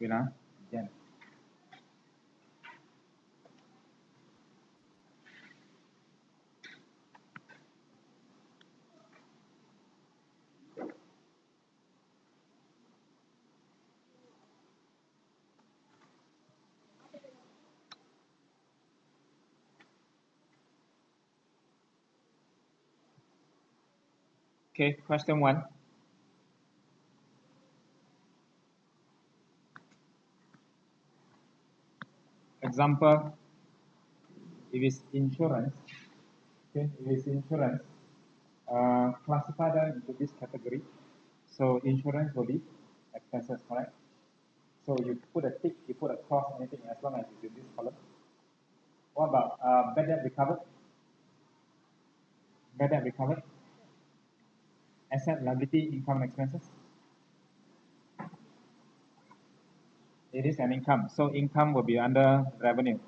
Wait lah, Jan. Okay, question 1. Example, if it's insurance, okay, if it's insurance, classify them into this category. So insurance will be expenses, correct? So you put a tick, you put a cross, anything as long as it's in this column. What about bad debt recovered? Bad debt recovered. Asset, liability, income, and expenses. It is an income, so income will be under revenue.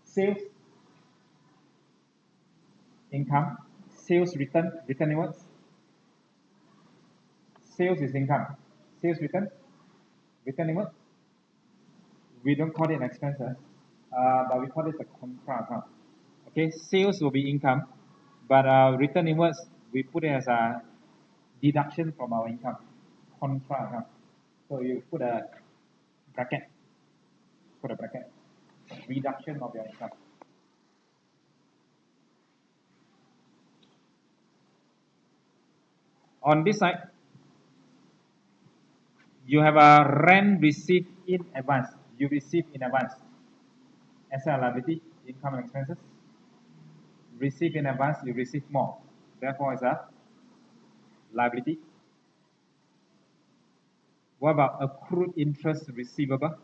Sales, income. Sales return, return inwards. Sales is income. Sales return, return inward. We don't call it expenses, but we call it a contra account. Okay, sales will be income, but return inwards, we put it as a deduction from our income, contra account. So you put a bracket, reduction of your income. On this side, you have a rent received in advance. You receive in advance. Asset, liability, income, and expenses. Receive in advance, you receive more. Therefore, it's a liability. What about accrued interest receivable?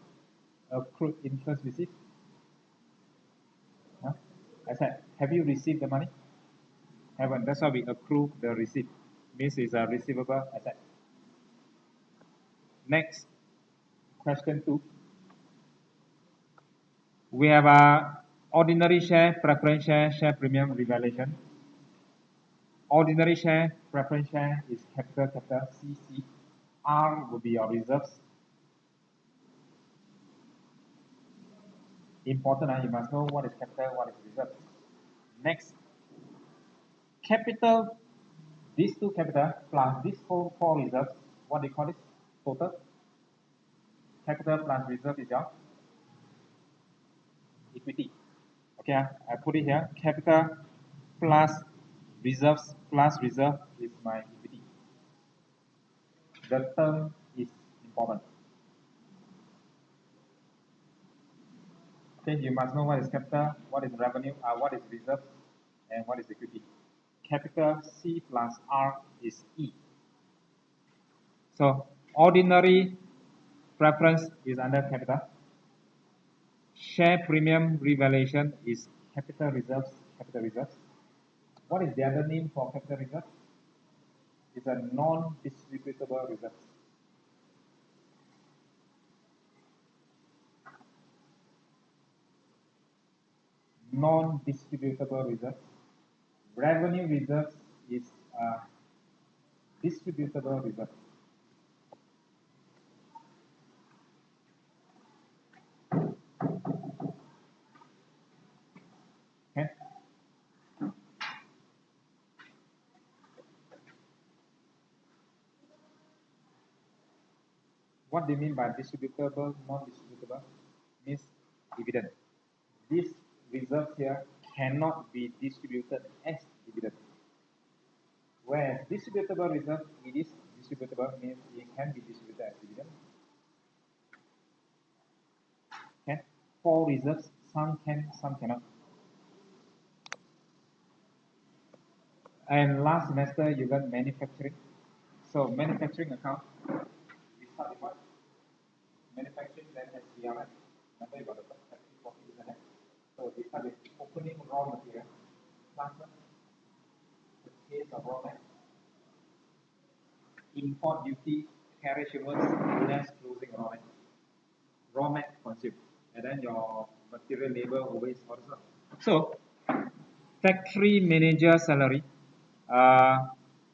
Accrued interest received. Huh? I said, have you received the money? Haven't. That's why we accrue the receipt. Means it's a receivable asset. Next, question 2. We have a ordinary share, preference share, share premium, revaluation. Ordinary share, preference share is capital, CC. R will be your reserves. Important, you must know what is capital, what is reserves. Next, capital, these two capital plus these four reserves, what do you call it? Total. Capital plus reserve is your equity. Okay, I put it here. Capital plus reserves plus reserve is my equity. The term is important. Okay, you must know what is capital, what is revenue, what is reserve, and what is equity. Capital C plus R is E. So ordinary preference is under capital. Share premium revaluation is capital reserves, capital reserves. What is the other name for capital reserve? It's a non-distributable reserve. Non-distributable reserves. Revenue reserves is distributable reserve. Okay. What do you mean by distributable, non-distributable? Means dividend. These reserves here cannot be distributed as dividend. Whereas distributable reserve, it is distributable, means it can be distributed as dividend. Okay. For reserves, some can, some cannot. And last semester, you learned manufacturing. So manufacturing account, we start with what? Manufacturing, then SDRM. Remember you got the factory profit, isn't it? So we start with opening raw material, transfer, purchase of raw material, import duty, carriage inwards, less closing raw material. Raw material consumed, and then your material labor always also. So factory manager salary,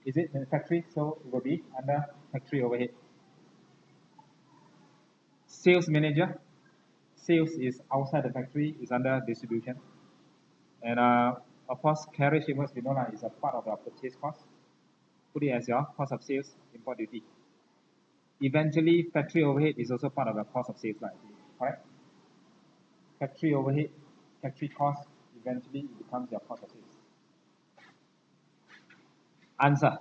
is it manufacturing? So it will be under factory overhead. Sales manager. Sales is outside the factory, is under distribution. And of course, carriage invoice, we know that is a part of the purchase cost. Put it as your cost of sales, import duty. Eventually, factory overhead is also part of the cost of sales, correct? Factory overhead, factory cost, eventually it becomes your cost of sales. Answer.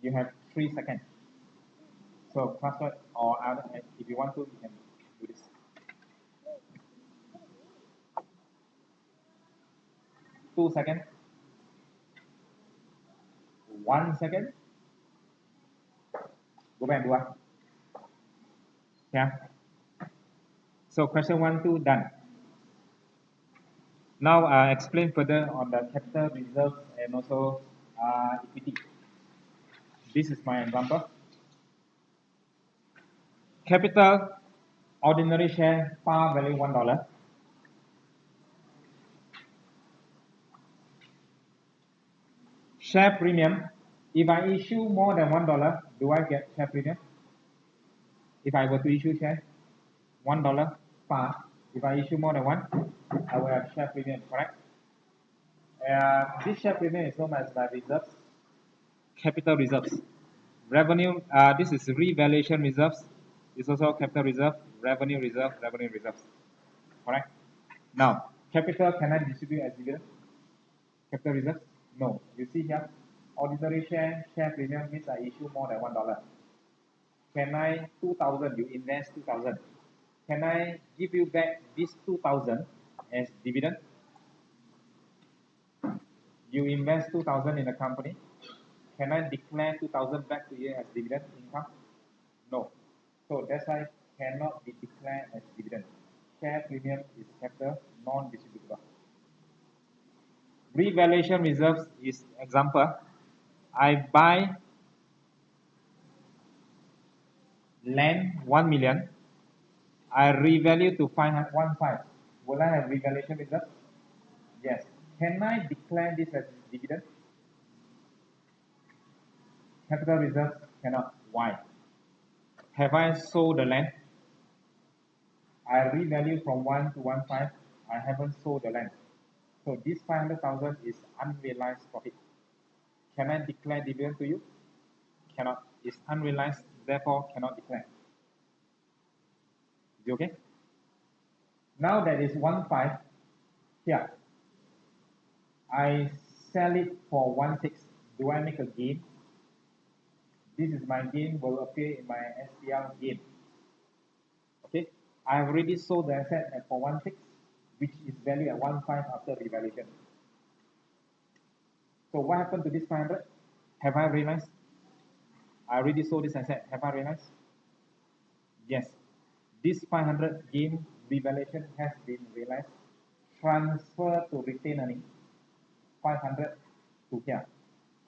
You have 3 seconds. So password or other, if you want to, you can do this. 2 seconds. 1 second. Go back to what? Yeah. So question 1, 2 done. Now explain further on the capital reserve and also equity. This is my example. Capital ordinary share par value $1. Share premium. If I issue more than $1, do I get share premium? If I were to issue share, $1 par. If I issue more than one, I will have share premium, correct? This share premium is known as my reserves, capital reserves. Revenue, this is revaluation reserves. It's also capital reserve, revenue reserve, revenue reserves, correct? Now, capital, can I distribute as dividend? Capital reserves? No. You see here, ordinary share premium means I issue more than $1. Can I, 2,000, you invest 2,000. Can I give you back this 2,000 as dividend? You invest 2,000 in a company. Can I declare 2,000 back to you as dividend income? No. So that's why cannot be declared as dividend. Share premium is capital, non-distributable. Revaluation reserves is example. I buy land 1 million. I revalue to 515. Will I have revaluation reserve? Yes. Can I declare this as dividend? Capital reserves cannot. Why? Have I sold the land? I revalue from 1 to 15. I haven't sold the land. So this 500,000 is unrealized profit. Can I declare dividend to you? Cannot. It's unrealized, therefore cannot declare. Is it okay? Now that is 15. Here. I sell it for 16. Do I make a gain? This is my gain, will appear in my SPL gain. Okay. I have already sold the asset at for 16, which is valued at 15 after revaluation. So what happened to this 500? Have I realized? I already sold this asset. Have I realized? Yes. This 500 gain revaluation has been realized. Transfer to retained earnings. 500 to here.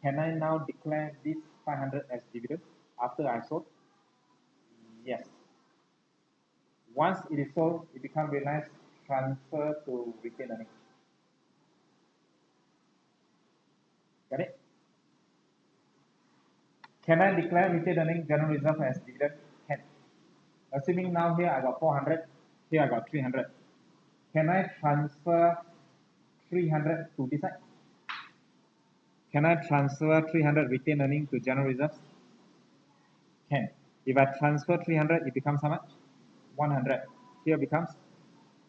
Can I now declare this 500 as dividend after I sold? Yes. Once it is sold, it becomes realized, transfer to retained earnings. Got it? Can I declare retained earnings general reserve as dividend? Can. Assuming now here I got 400, here I got 300. Can I transfer 300 to this side? Can I transfer 300 retained earnings to general reserves? Can. If I transfer 300, it becomes how much? 100. Here becomes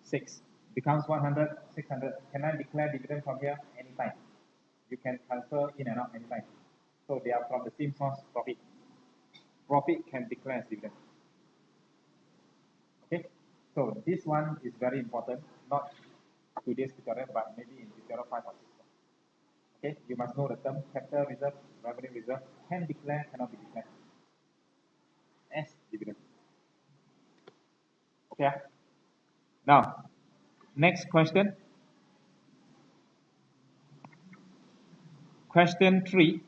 6. Becomes 100, 600. Can I declare dividend from here anytime? You can transfer in and out anytime. So they are from the same source, profit. Profit can declare as dividend. Okay. So this one is very important. Not today's tutorial, but maybe in tutorial 5 or 6. Okay. You must know the term capital reserve, revenue reserve. Can declare, cannot be declared as dividend. Okay. Now, next question. Question 3.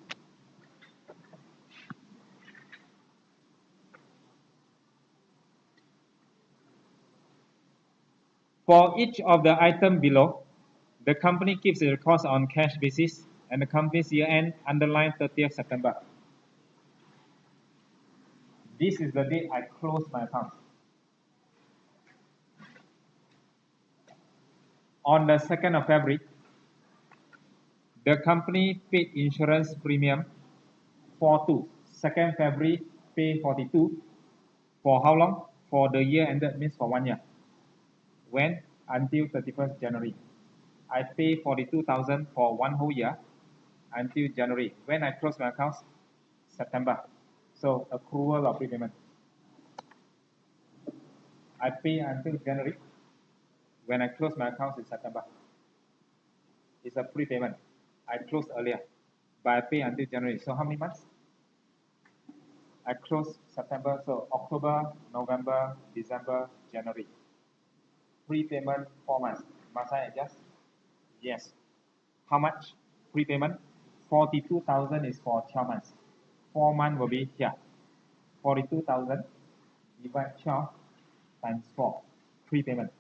For each of the item below, The company keeps the records on cash basis, and the company's year end underline 30th September. This is the date I close my account. On the 2nd of February, the company paid insurance premium 42. 2nd February pay 42. For how long? For the year ended, means for 1 year. When? Until 31st January. I pay 42,000 for 1 whole year until January. When I close my accounts? September. So accrual of prepayment. I pay until January. When I close my accounts in September. It's a prepayment. I closed earlier, but I pay until January. So how many months? I close September, so October, November, December, January. Prepayment 4 months. Must I adjust? Yes. How much prepayment? 42,000 is for 12 months. 4 months will be here. 42,000 divided 12 times 4. Prepayment.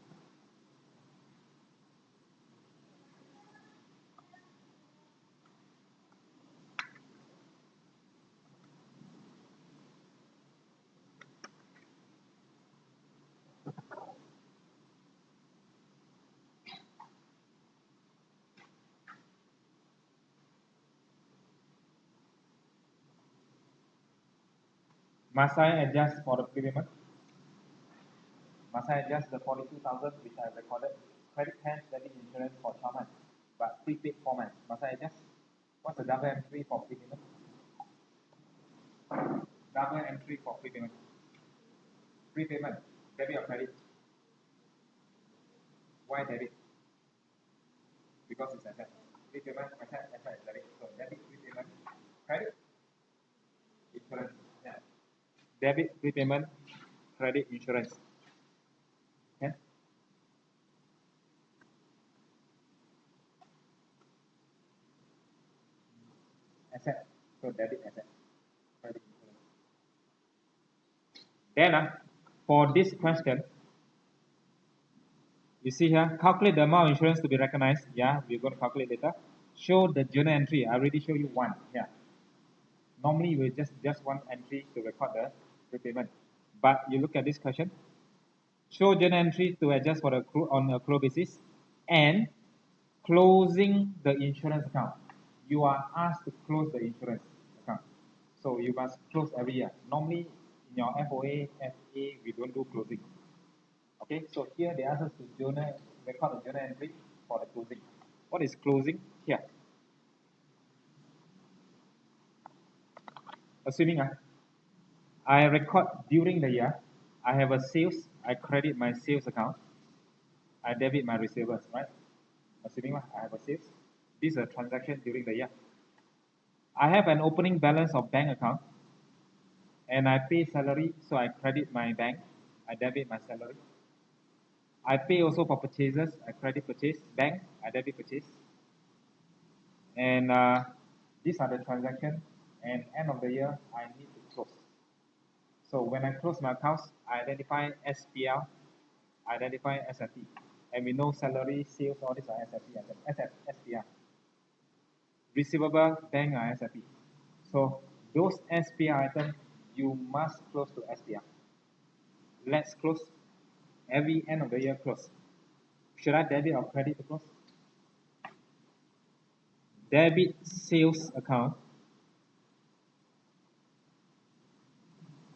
Must I adjust for the prepayment? Must I adjust the 42,000 which I recorded? Credit cash, debit insurance for 12 months, but prepaid 4 months. Must I adjust? What's the double entry for prepayment? Double entry for prepayment. Prepayment, debit or credit? Why debit? Because it's asset. Prepayment, asset, debit. So debit, prepayment, credit, insurance. Yeah. Debit, prepayment, credit, insurance. Okay? Asset. So debit, asset, credit, insurance. Then for this question, you see here, calculate the amount of insurance to be recognized. Yeah, we're going to calculate later. Show the journal entry. I already showed you one here. Normally, we just one entry to record the prepayment. But you look at this question. Show journal entry to adjust for the accrue on accrual basis and closing the insurance account. You are asked to close the insurance account. So you must close every year. Normally, in your FOA, FA, we don't do closing. Okay, so here they ask us to record the journal entry for the closing. What is closing? Here. Assuming I record during the year, I have a sales, I credit my sales account, I debit my receivables, right? Assuming I have a sales, this is a transaction during the year. I have an opening balance of bank account, and I pay salary, so I credit my bank, I debit my salary. I pay also for purchases, I credit purchase, bank, I debit purchase. And these are the transactions, and end of the year, I need to close. So when I close my accounts, I identify SPL, identify SFP. And we know salary, sales, all these are SFP, SPL. Receivable, bank are SFP. So those SPL items, you must close to SPL. Let's close. Every end of the year close. Should I debit or credit to close? Debit sales account.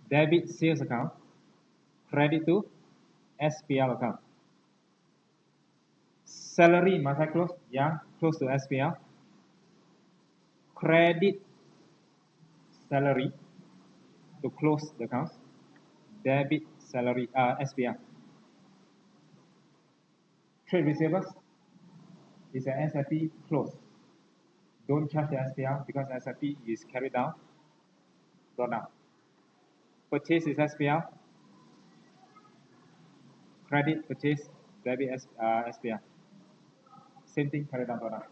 Debit sales account. Credit to SPL account. Salary, must I close? Yeah, close to SPL. Credit salary to close the accounts. Debit salary, SPL. Trade receivables is an SFP close. Don't charge the SPL because SFP is carried down, brought down. Purchase is SPL. Credit, purchase, debit SPL. Same thing, carried down, brought down.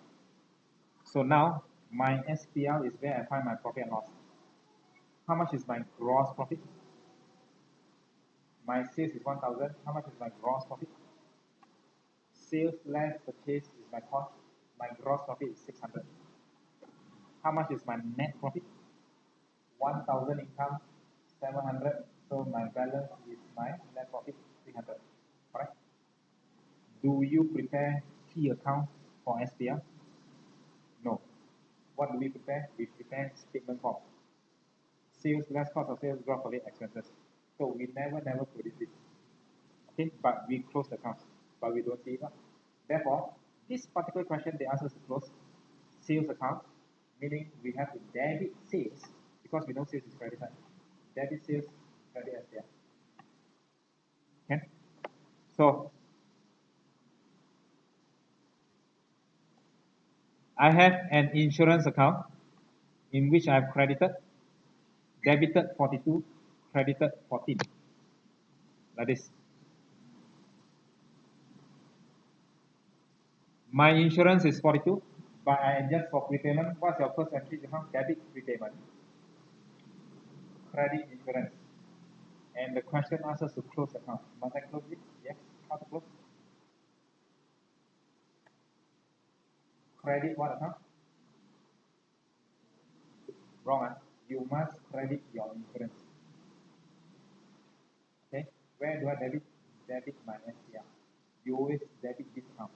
So now my SPL is where I find my profit and loss. How much is my gross profit? My sales is 1,000. How much is my gross profit? Sales less purchase is my cost. My gross profit is 600. How much is my net profit? 1,000 income, 700. So my balance is my net profit 300. Correct? Do you prepare key account for SPL? No. What do we prepare? We prepare statement form. Sales less cost of sales, gross profit, expenses. So we never produce it. Okay, but we close the account, but we don't see it. Therefore, this particular question they ask us to close sales account, meaning we have to debit sales because we know sales is credit side. Debit sales, credit SPL. Okay, so I have an insurance account in which I have credited, debited 42, credited 14. Like this. My insurance is 42, but I adjust for prepayment. What's your first entry account? Debit prepayment. Credit insurance. And the question asks us to close account. Must I close it? Yes. How to close? Credit what account? Wrong. You must credit your insurance. Okay. Where do I debit? Debit my SPL. You always debit this account.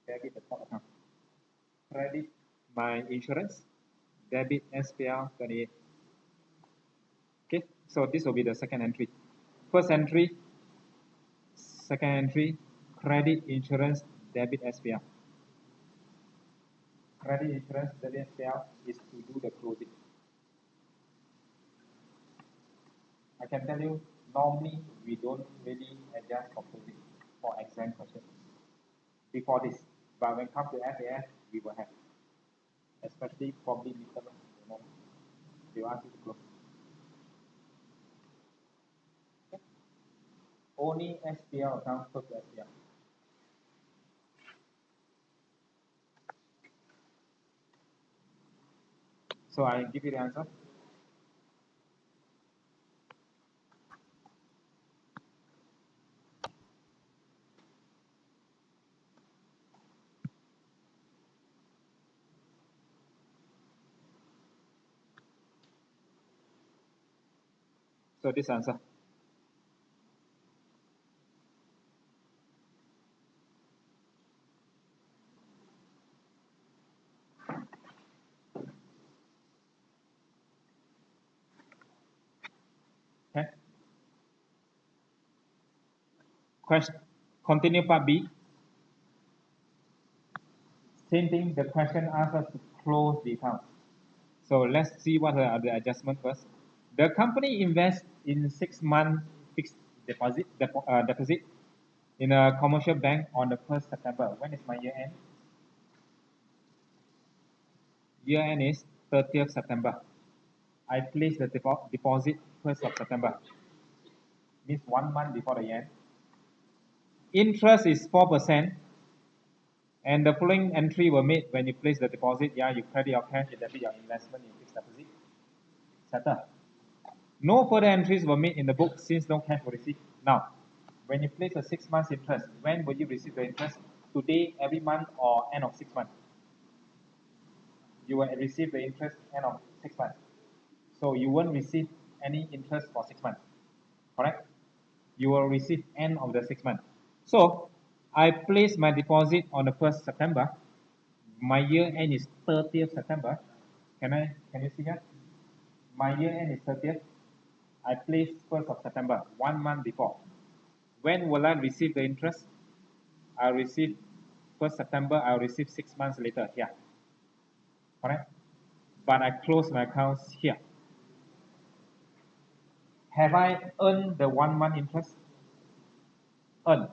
Debit the top account. Credit my insurance. Debit SPL 28. Okay. So this will be the second entry. First entry, second entry, credit insurance, debit SPL. Credit insurance, debit SPL is to do the closing. I can tell you, normally we don't really adjust for closing for exam questions before this. But when it comes to FAS, we will have, especially probably midterm, they will ask you to close. Okay. Only SPL account close to SPL. So I give you the answer. So this answer. Okay. Question. Continue part B. Same thing. The question asks us to close the account. So let's see what are the adjustments first. The company invests in 6-month fixed deposit in a commercial bank on the 1st September. When is my year end? Year end is 30th September. I place the deposit 1st of September. Means 1 month before the year end. Interest is 4%. And the following entry were made when you place the deposit. Yeah, you credit your cash, you debit your investment in fixed deposit. Settle. No further entries were made in the book since no cash was received. Now, when you place a 6 months interest, when will you receive the interest? Today, every month, or end of 6 months? You will receive the interest end of 6 months. So you won't receive any interest for 6 months. Correct? You will receive end of the 6 months. So I place my deposit on the 1st September. My year end is 30th September. Can you see here? My year end is 30th. I place 1st of September, 1 month before. When will I receive the interest? I'll receive 1st September, I'll receive 6 months later here. Correct? But I close my accounts here. Have I earned the 1 month interest? Earned.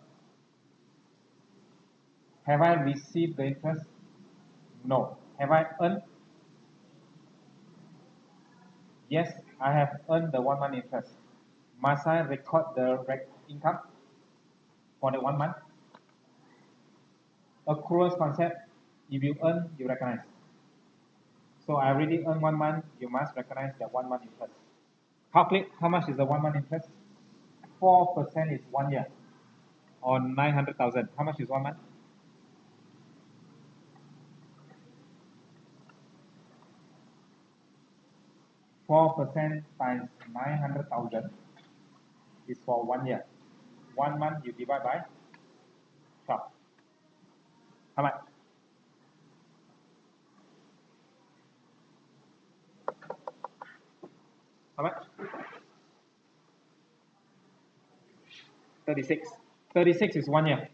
Have I received the interest? No. Have I earned? Yes, I have earned the 1 month interest. Must I record the income for the 1 month? Accruals concept, if you earn, you recognize. So I already earned 1 month, you must recognize that 1 month interest. Calculate how much is the 1 month interest? 4% is 1 year. on 900,000. How much is 1 month? 4% times 900,000 is for 1 year. 1 month you divide by 12. How much? How much? 36. 36 is 1 year.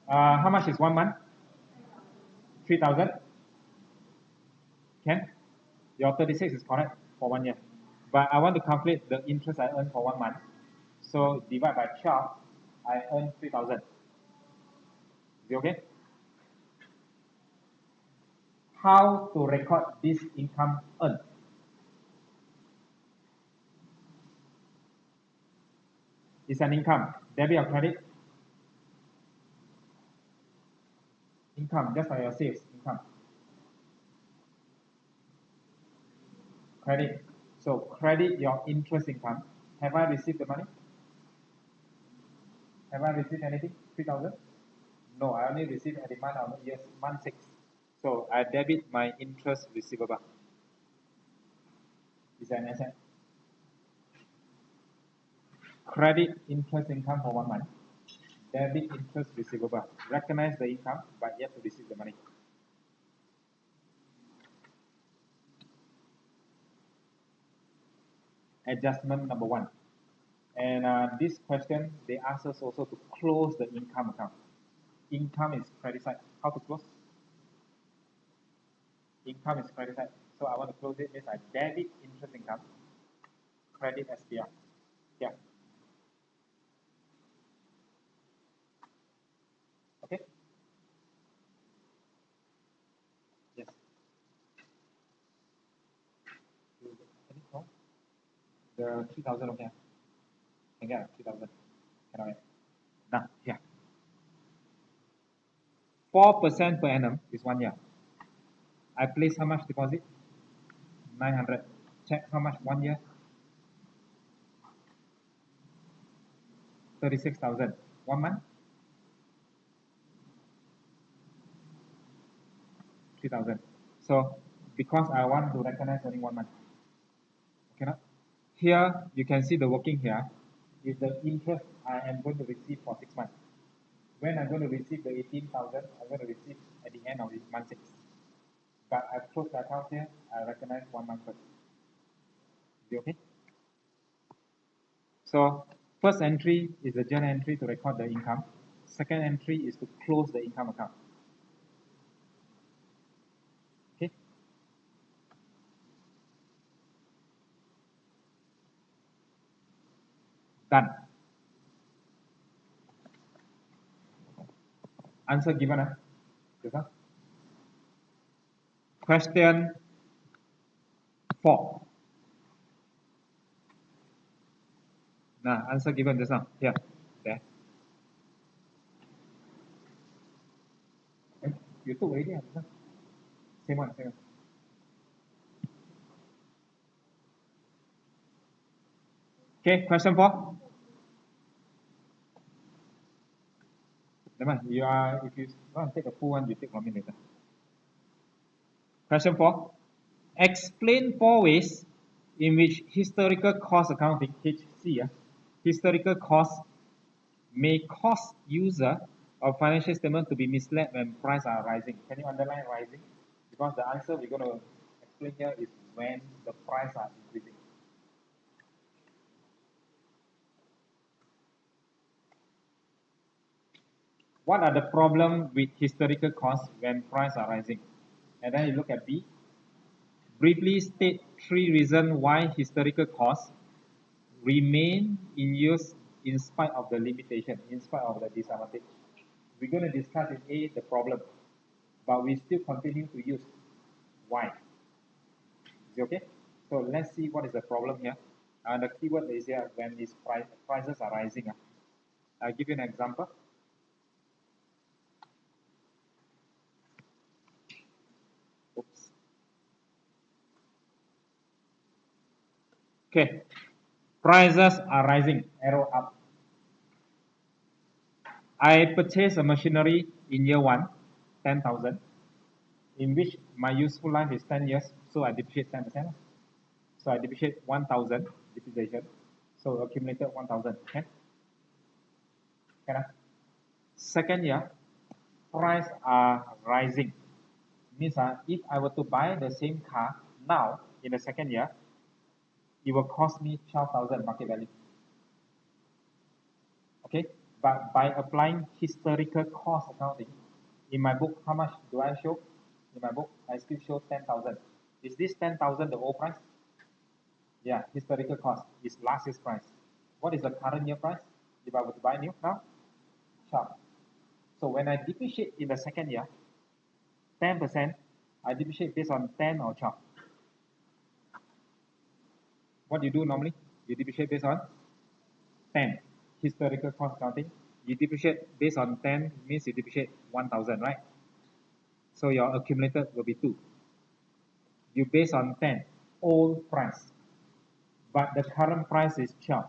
How much is 1 month? 3,000. Can? Your 36 is correct for 1 year. But I want to calculate the interest I earn for 1 month. So divide by 12, I earn 3,000. Is it okay? How to record this income earned? It's an income. Debit or credit? Income, just like your sales income. Credit. So credit your interest income. Have I received the money? Have I received anything? 3,000? No, I only received at the month of years, month 6. So I debit my interest receivable. Is that an asset? Credit interest income for 1 month. Debit interest receivable. Recognize the income, but yet to receive the money. Adjustment number 1. And this question, they ask us also to close the income account. Income is credit side. How to close? Income is credit side. So I want to close it. Means I debit interest income, credit SPR. Yeah. Okay. Yes. The 3,000 okay. Can get 3,000. Cannot get. Now here. 4% per annum is 1 year. I place how much deposit? 900. Check how much 1 year? 36,000. 1 month? 3,000. So because I want to recognize only 1 month. Okay, now? Here you can see the working here is the interest I am going to receive for 6 months. When I'm going to receive the 18,000, I'm going to receive at the end of this month 6. But I close the account here, I recognize 1 month first. Is it okay? So first entry is the journal entry to record the income. Second entry is to close the income account. Okay. Done. Answer given. This one. Question 4. Now answer given just now. Here. There. You took already. Same one. Same one. Okay, question 4. Never mind. If you want to take a full one, you take 1 minute later. Question 4. Explain 4 ways in which historical cost accounting, HC, historical costs may cause user of financial statement to be misled when prices are rising. Can you underline rising? Because the answer we're going to explain here is when the price are increasing. What are the problems with historical costs when prices are rising? And then you look at B. Briefly state 3 reasons why historical costs remain in use in spite of the limitation, in spite of the disadvantage. We're going to discuss in A the problem, but we still continue to use. Why? Is it okay? So let's see what is the problem here. And the keyword is here when these prices are rising. I'll give you an example. Oops. Okay. Prices are rising, arrow up. I purchase a machinery in year 1, 10,000, in which my useful life is 10 years, so I depreciate 10%. So I depreciate 1,000 depreciation, so accumulated 1,000. Okay? Second year, price are rising. Means if I were to buy the same car now in the second year, it will cost me 12,000 market value. Okay, but by applying historical cost accounting, in my book, how much do I show? In my book, I still show 10,000. Is this 10,000 the old price? Yeah, historical cost is last year's price. What is the current year price? If I were to buy new now, 12. So when I depreciate in the second year, 10%, I depreciate based on 10 or 12. What do you do normally? You depreciate based on 10. Historical cost accounting. You depreciate based on 10 means you depreciate 1,000, right? So your accumulated will be 2. You base on 10, old price. But the current price is 12.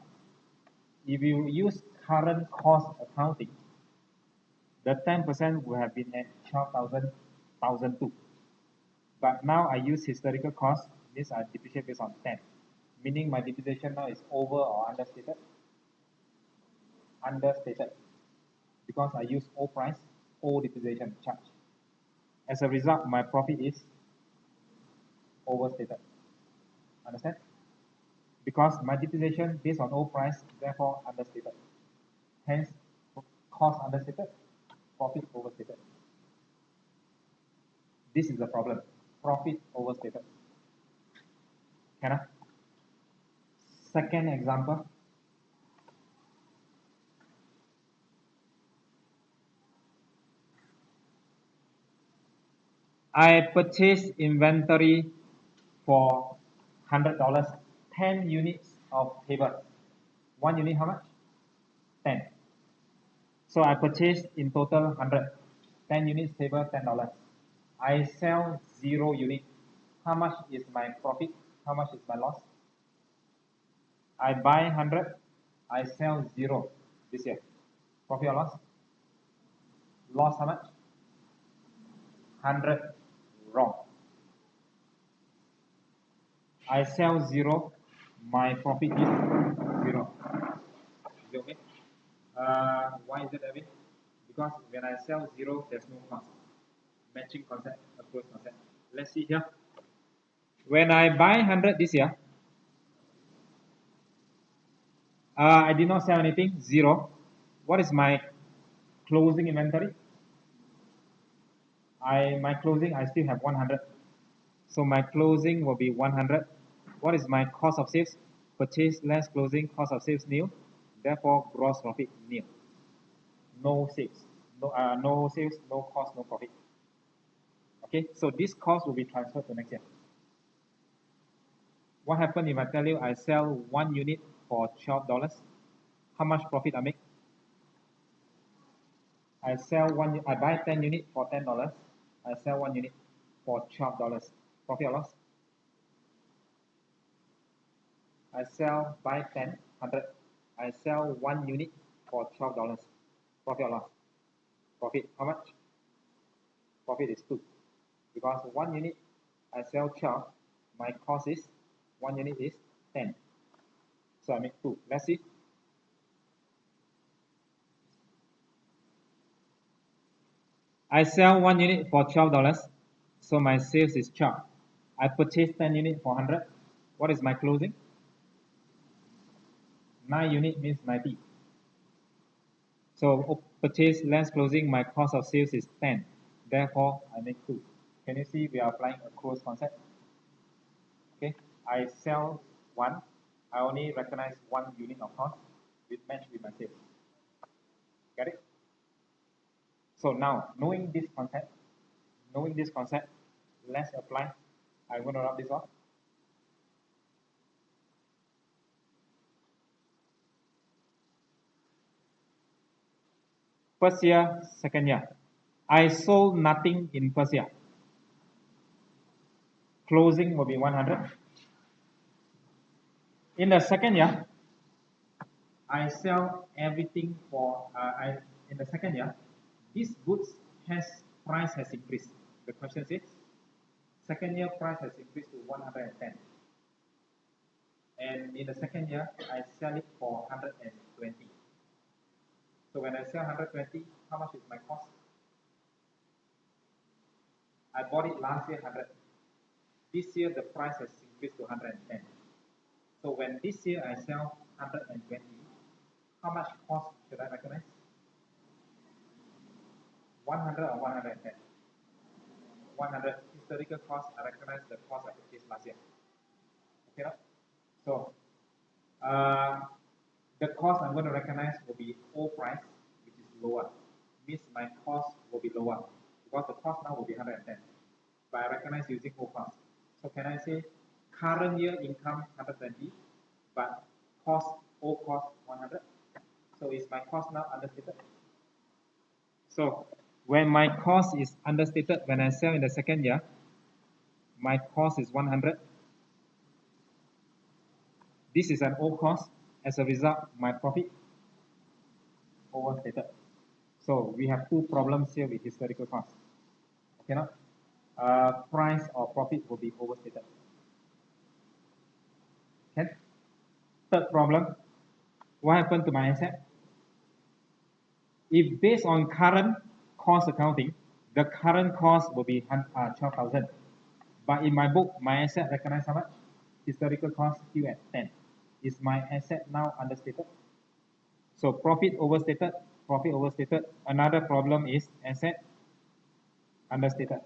If you use current cost accounting, the 10% would have been at 12,000, 1,002. But now I use historical cost, means I depreciate based on 10. Meaning my depreciation now is over or understated? Understated. Because I use old price, old depreciation charge. As a result, my profit is overstated. Understand? Because my depreciation based on old price, therefore understated. Hence, cost understated, profit overstated. This is the problem. Profit overstated. Can I? Second example. I purchased inventory for $100, 10 units of table. 1 unit how much? 10. So I purchased in total 100. 10 units table, $10. I sell 0 unit. How much is my profit? How much is my loss? I buy 100. I sell 0 this year. Profit or loss? Loss how much? 100. Wrong. I sell 0. My profit is 0. Is it okay? Why is it that way? Because when I sell 0, there's no cost. Matching concept, approach concept. Let's see here. When I buy 100 this year, I did not sell anything, 0. What is my closing inventory? My closing, I still have 100. So my closing will be 100. What is my cost of sales? Purchase less closing, cost of sales nil. Therefore, gross profit nil. No sales. No sales, no cost, no profit. Okay, so this cost will be transferred to next year. What happens if I tell you I sell 1 unit for $12? How much profit I make? I buy 10 units for $10. I sell 1 unit for $12. Profit or loss? Buy 10, 100. I sell 1 unit for $12. Profit or loss? Profit, how much? Profit is 2. Because 1 unit, I sell 12. My cost is, 1 unit is 10. So I make 2. Let's see. I sell 1 unit for $12. So my sales is 12. I purchase 10 units for 100. What is my closing? 9 unit means 90. So purchase less closing, my cost of sales is 10. Therefore, I make 2. Can you see we are applying a close concept? Okay, I sell 1. I only recognize 1 unit of cost with match with my sales. Get it? So now, knowing this concept, let's apply. I'm going to rub this off. First year, second year. I sold nothing in first year. Closing will be 100. In the second year, I sell everything for in the second year, this goods price has increased. The question is, second year price has increased to 110. And in the second year, I sell it for 120. So when I sell 120, how much is my cost? I bought it last year 100. This year the price has increased to 110. So when this year I sell 120, how much cost should I recognize? 100 or 110? 100 historical cost. I recognize the cost I purchased last year. Okay, right? So the cost I'm going to recognize will be old price, which is lower. Means my cost will be lower because the cost now will be 110. But I recognize using old cost. So can I say current year income 120, but old cost 100? So is my cost now understated? So when my cost is understated, when I sell in the second year, my cost is 100. This is an old cost. As a result, my profit overstated. So we have two problems here with historical cost. Okay, now price or profit will be overstated. Okay. Third problem, what happened to my asset? If based on current cost accounting, the current cost will be 12,000. But in my book, my asset recognized how much? Historical cost still at 10. Is my asset now understated? So profit overstated, profit overstated. Another problem is asset understated.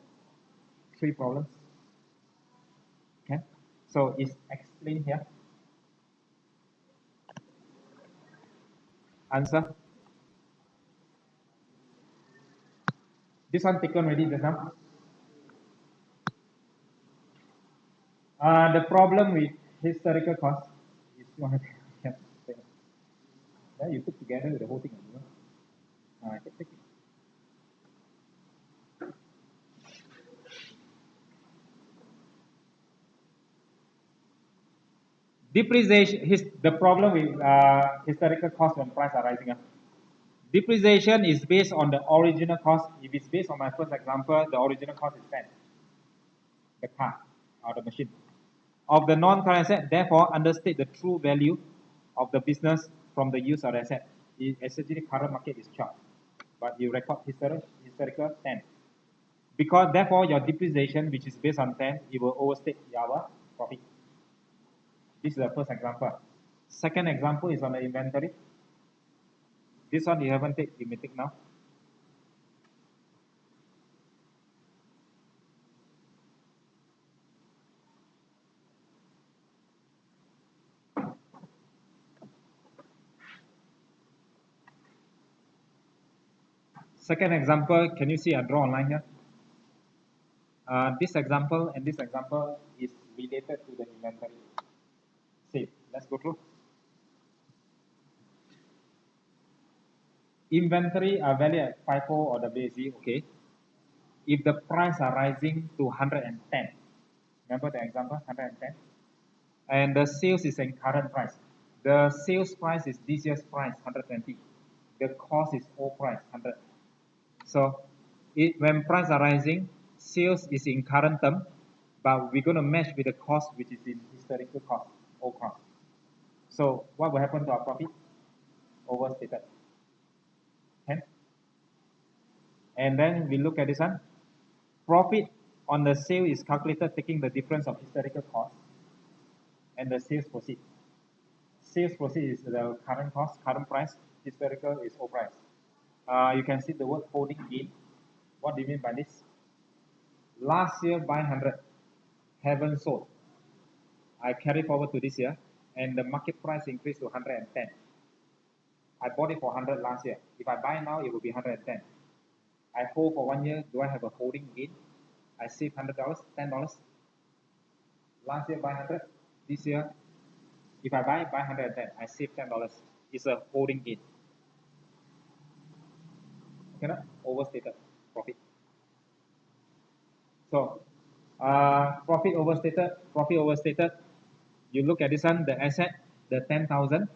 Three problems. Okay. So it's explained here. Answer. This one taken already just now. The problem with historical cost is one. Yeah, you put together the whole thing. You know? Take it. Depreciation. The problem with historical cost when prices are rising up. Depreciation is based on the original cost. If it's based on my first example, the original cost is 10. The car or the machine. Of the non-current asset, therefore understate the true value of the business from the use of the asset. Essentially, current market is 12, but you record historical 10. Because therefore, your depreciation, which is based on 10, it will overstate your profit. This is the first example. Second example is on the inventory. This one you haven't taken, you may take now. Second example, can you see I draw a line here? This example and this example is related to the inventory. See, let's go through. Inventory are valued at FIFO or WAC, okay. If the price are rising to 110, remember the example, 110, and the sales is in current price. The sales price is this year's price, 120. The cost is old price, 100. So when price are rising, sales is in current term, but we're going to match with the cost which is in historical cost, old cost. So what will happen to our profit? Overstated. Okay. And then we look at this one. Profit on the sale is calculated taking the difference of historical cost and the sales proceed. Sales proceed is the current cost, current price. Historical is old price. You can see the word holding gain. What do you mean by this? Last year buy 100, haven't sold. I carry forward to this year, and the market price increased to 110. I bought it for 100 last year. If I buy now, it will be 110. I hold for 1 year. Do I have a holding gain? I save $100, $10. Last year buy 100. This year, if I buy 110. I save $10. It's a holding gain. Okay, not overstated profit. So, profit overstated. You look at this one, the asset, the 10,000.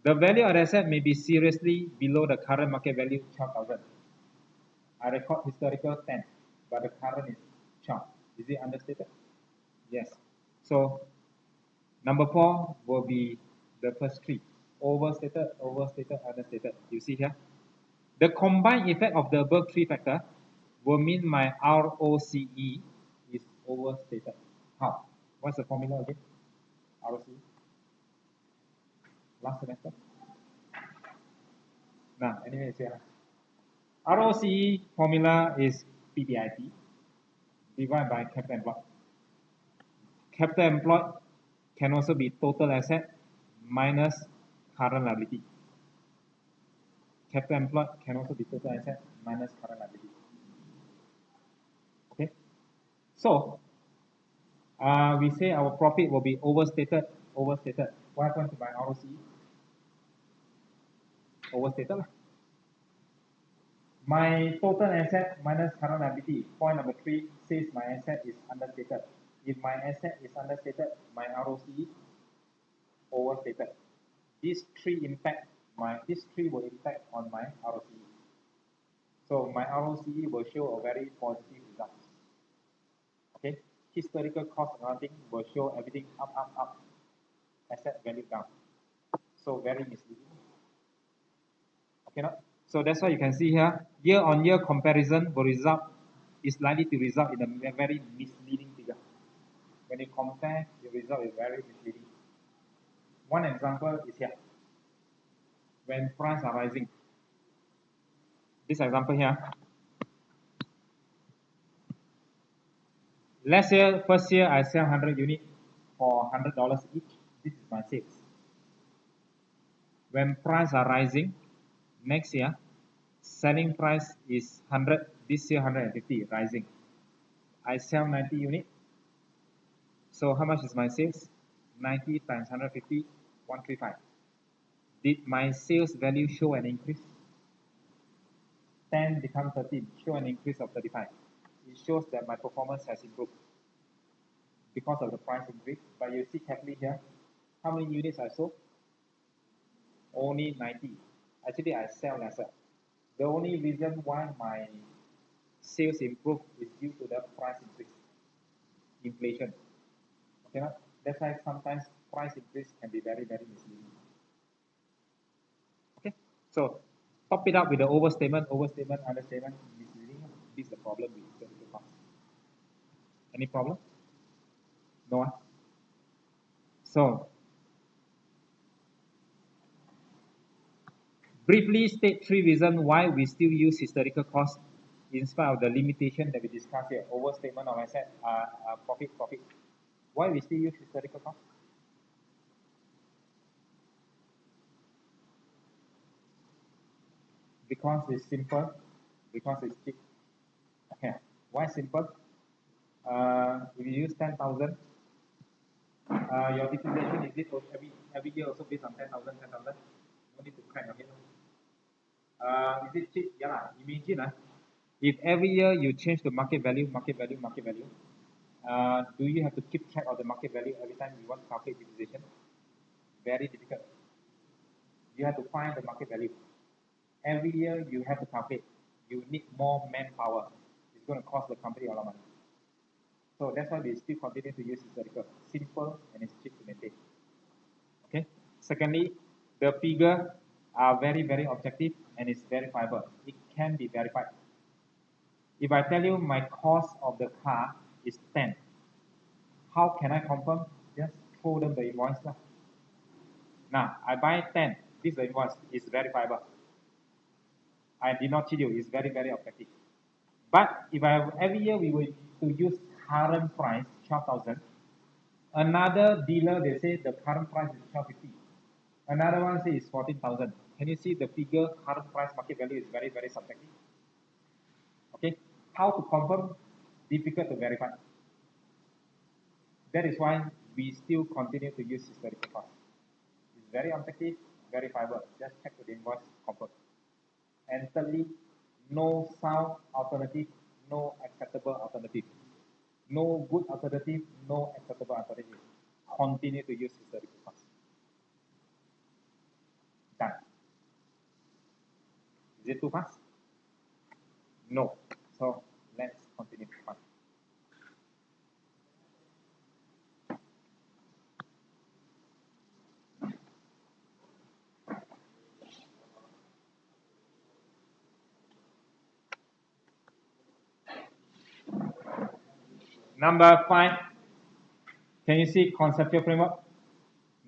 The value of the asset may be seriously below the current market value 12,000. I record historical 10, but the current is 12. Is it understated? Yes. So number 4 will be the first three. Overstated, overstated, understated. You see here? The combined effect of the above three factors will mean my ROCE is overstated. How? What's the formula again? ROCE? Last semester? Nah, anyway, it's here. ROCE formula is PBIT divided by capital employed. Capital employed can also be total asset minus current liability. Capital employed can also be total asset minus current liability. Okay, so we say our profit will be overstated. Overstated. What happens to my ROCE? Overstated lah. My total asset minus current liability. Point number 3 says my asset is understated. If my asset is understated, my ROCE overstated. These three will impact on my ROCE. So my ROCE will show a very positive result. Okay, historical cost accounting will show everything up, up, up, asset value down. So very misleading. Okay, no? So that's why you can see here, year-on-year comparison is likely to result in a very misleading figure. When you compare, the result is very misleading. One example is here. When prices are rising, this example here. Let's say first year I sell 100 units for $100 each. This is my sales. When prices are rising, next year, selling price is 100, this year 150, rising. I sell 90 units. So how much is my sales? 90 times 150, 135. Did my sales value show an increase? 10 becomes 13, show an increase of 35. It shows that my performance has improved because of the price increase. But you see carefully here, how many units I sold? Only 90. Actually, I sell lesser. The only reason why my sales improved is due to the price increase, inflation. Okay, that's why sometimes price increase can be very, very misleading. Okay, so top it up with the overstatement, understatement, misleading. This is the problem with historical cost. Any problem? No one? So, briefly state 3 reasons why we still use historical cost in spite of the limitation that we discussed here. Overstatement of asset, profit. Why we still use historical cost? Because it's simple, because it's cheap. Okay. Why simple? If you use 10,000, your depreciation is it every year also based on 10,000. No need to crack your head. Is it cheap? Yeah, imagine if every year you change the market value, do you have to keep track of the market value every time you want to calculate depreciation? Very difficult. You have to find the market value. Every year you have to calculate. You need more manpower. It's going to cost the company a lot of money. So that's why we still continue to use historical. Simple and it's cheap to maintain. Okay. Secondly, the figure are very, very objective and it's verifiable. It can be verified. If I tell you my cost of the car is 10, how can I confirm? Just throw them the invoice. Now, I buy 10. This is the invoice. It's verifiable. I did not cheat you. It's very, very objective. But if every year we were to use current price, 12,000, another dealer, they say the current price is 1250. Another one says it's 14,000. Can you see the figure, current price market value is very, very subjective? Okay. How to confirm? Difficult to verify. That is why we still continue to use historical cost. It's very objective, verifiable. Just check the invoice, confirm. And thirdly, no sound alternative, no acceptable alternative. No good alternative, no acceptable alternative. Continue to use historical cost. it too fast? No. So let's continue. Number 5, can you see conceptual framework?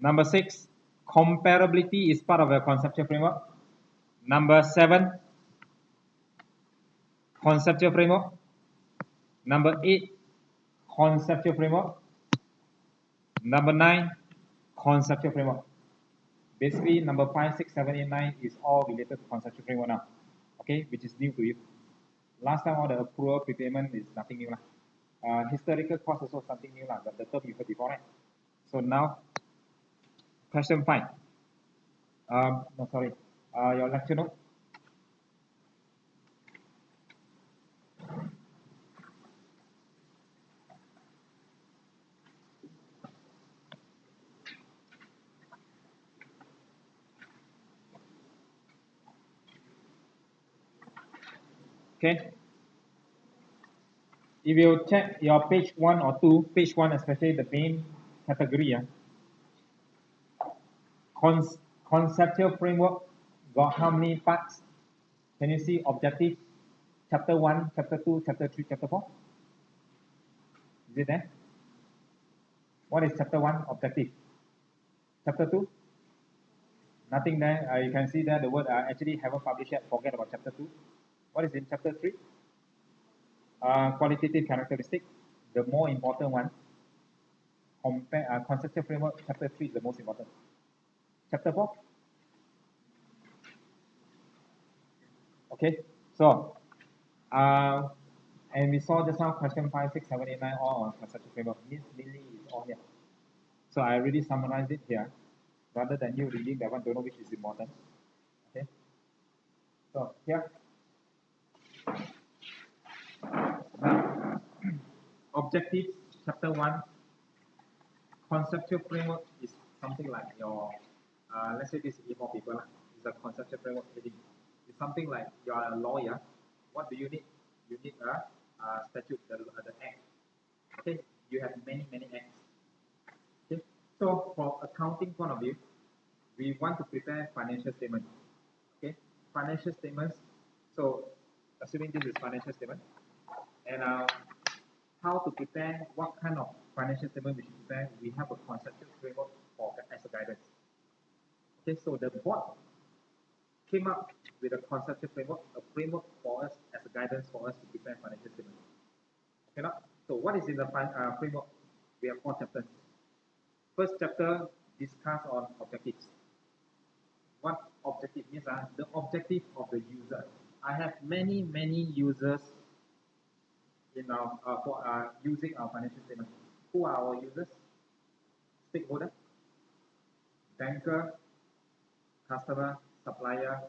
Number 6, comparability is part of a conceptual framework. Number 7, conceptual framework. Number 8, conceptual framework. Number 9, conceptual framework. Basically, number 5, 6, 7, 8, 9 is all related to conceptual framework now. Okay, which is new to you. Last time, all the approval prepayment is nothing new. Historical cost also something new, but the term you heard before, right? So now, question 5. No, sorry. Your lecture note. Okay. If you check your page 1 or 2, page 1 especially the main category, conceptual framework got how many parts? Can you see objective? Chapter 1, chapter 2, chapter 3, chapter 4? Is it there? What is chapter 1 objective? Chapter 2? Nothing there. You can see there the word actually haven't published yet. Forget about chapter 2. What is in chapter 3? Qualitative characteristic, the more important one. Conceptual framework, chapter 3 is the most important. Chapter 4? Okay, so, and we saw just now question 5, 6, 7, 8, 9, all on conceptual framework. Means mainly is all here. So I already summarized it here, rather than you reading that one, don't know which is important. Okay, so here. Now, objectives, chapter 1, conceptual framework is something like your, let's say this is A4 paper, it's a conceptual framework heading. It's something like you are a lawyer. What do you need? You need a statute, the act. Okay, you have many acts. Okay, so from accounting point of view, we want to prepare financial statements. Okay, financial statements. So, assuming this is financial statement, and how to prepare, what kind of financial statement we should prepare, we have a conceptual framework as a guidance. Okay, so the board came up with a conceptual framework, a framework for us as a guidance for us to prepare financial statement. Okay, now, so what is in the framework? We have 4 chapters. First chapter discuss on objectives. What objective means? The objective of the user. I have many users in our for using our financial statement. Who are our users? Stakeholder, banker, customer, supplier,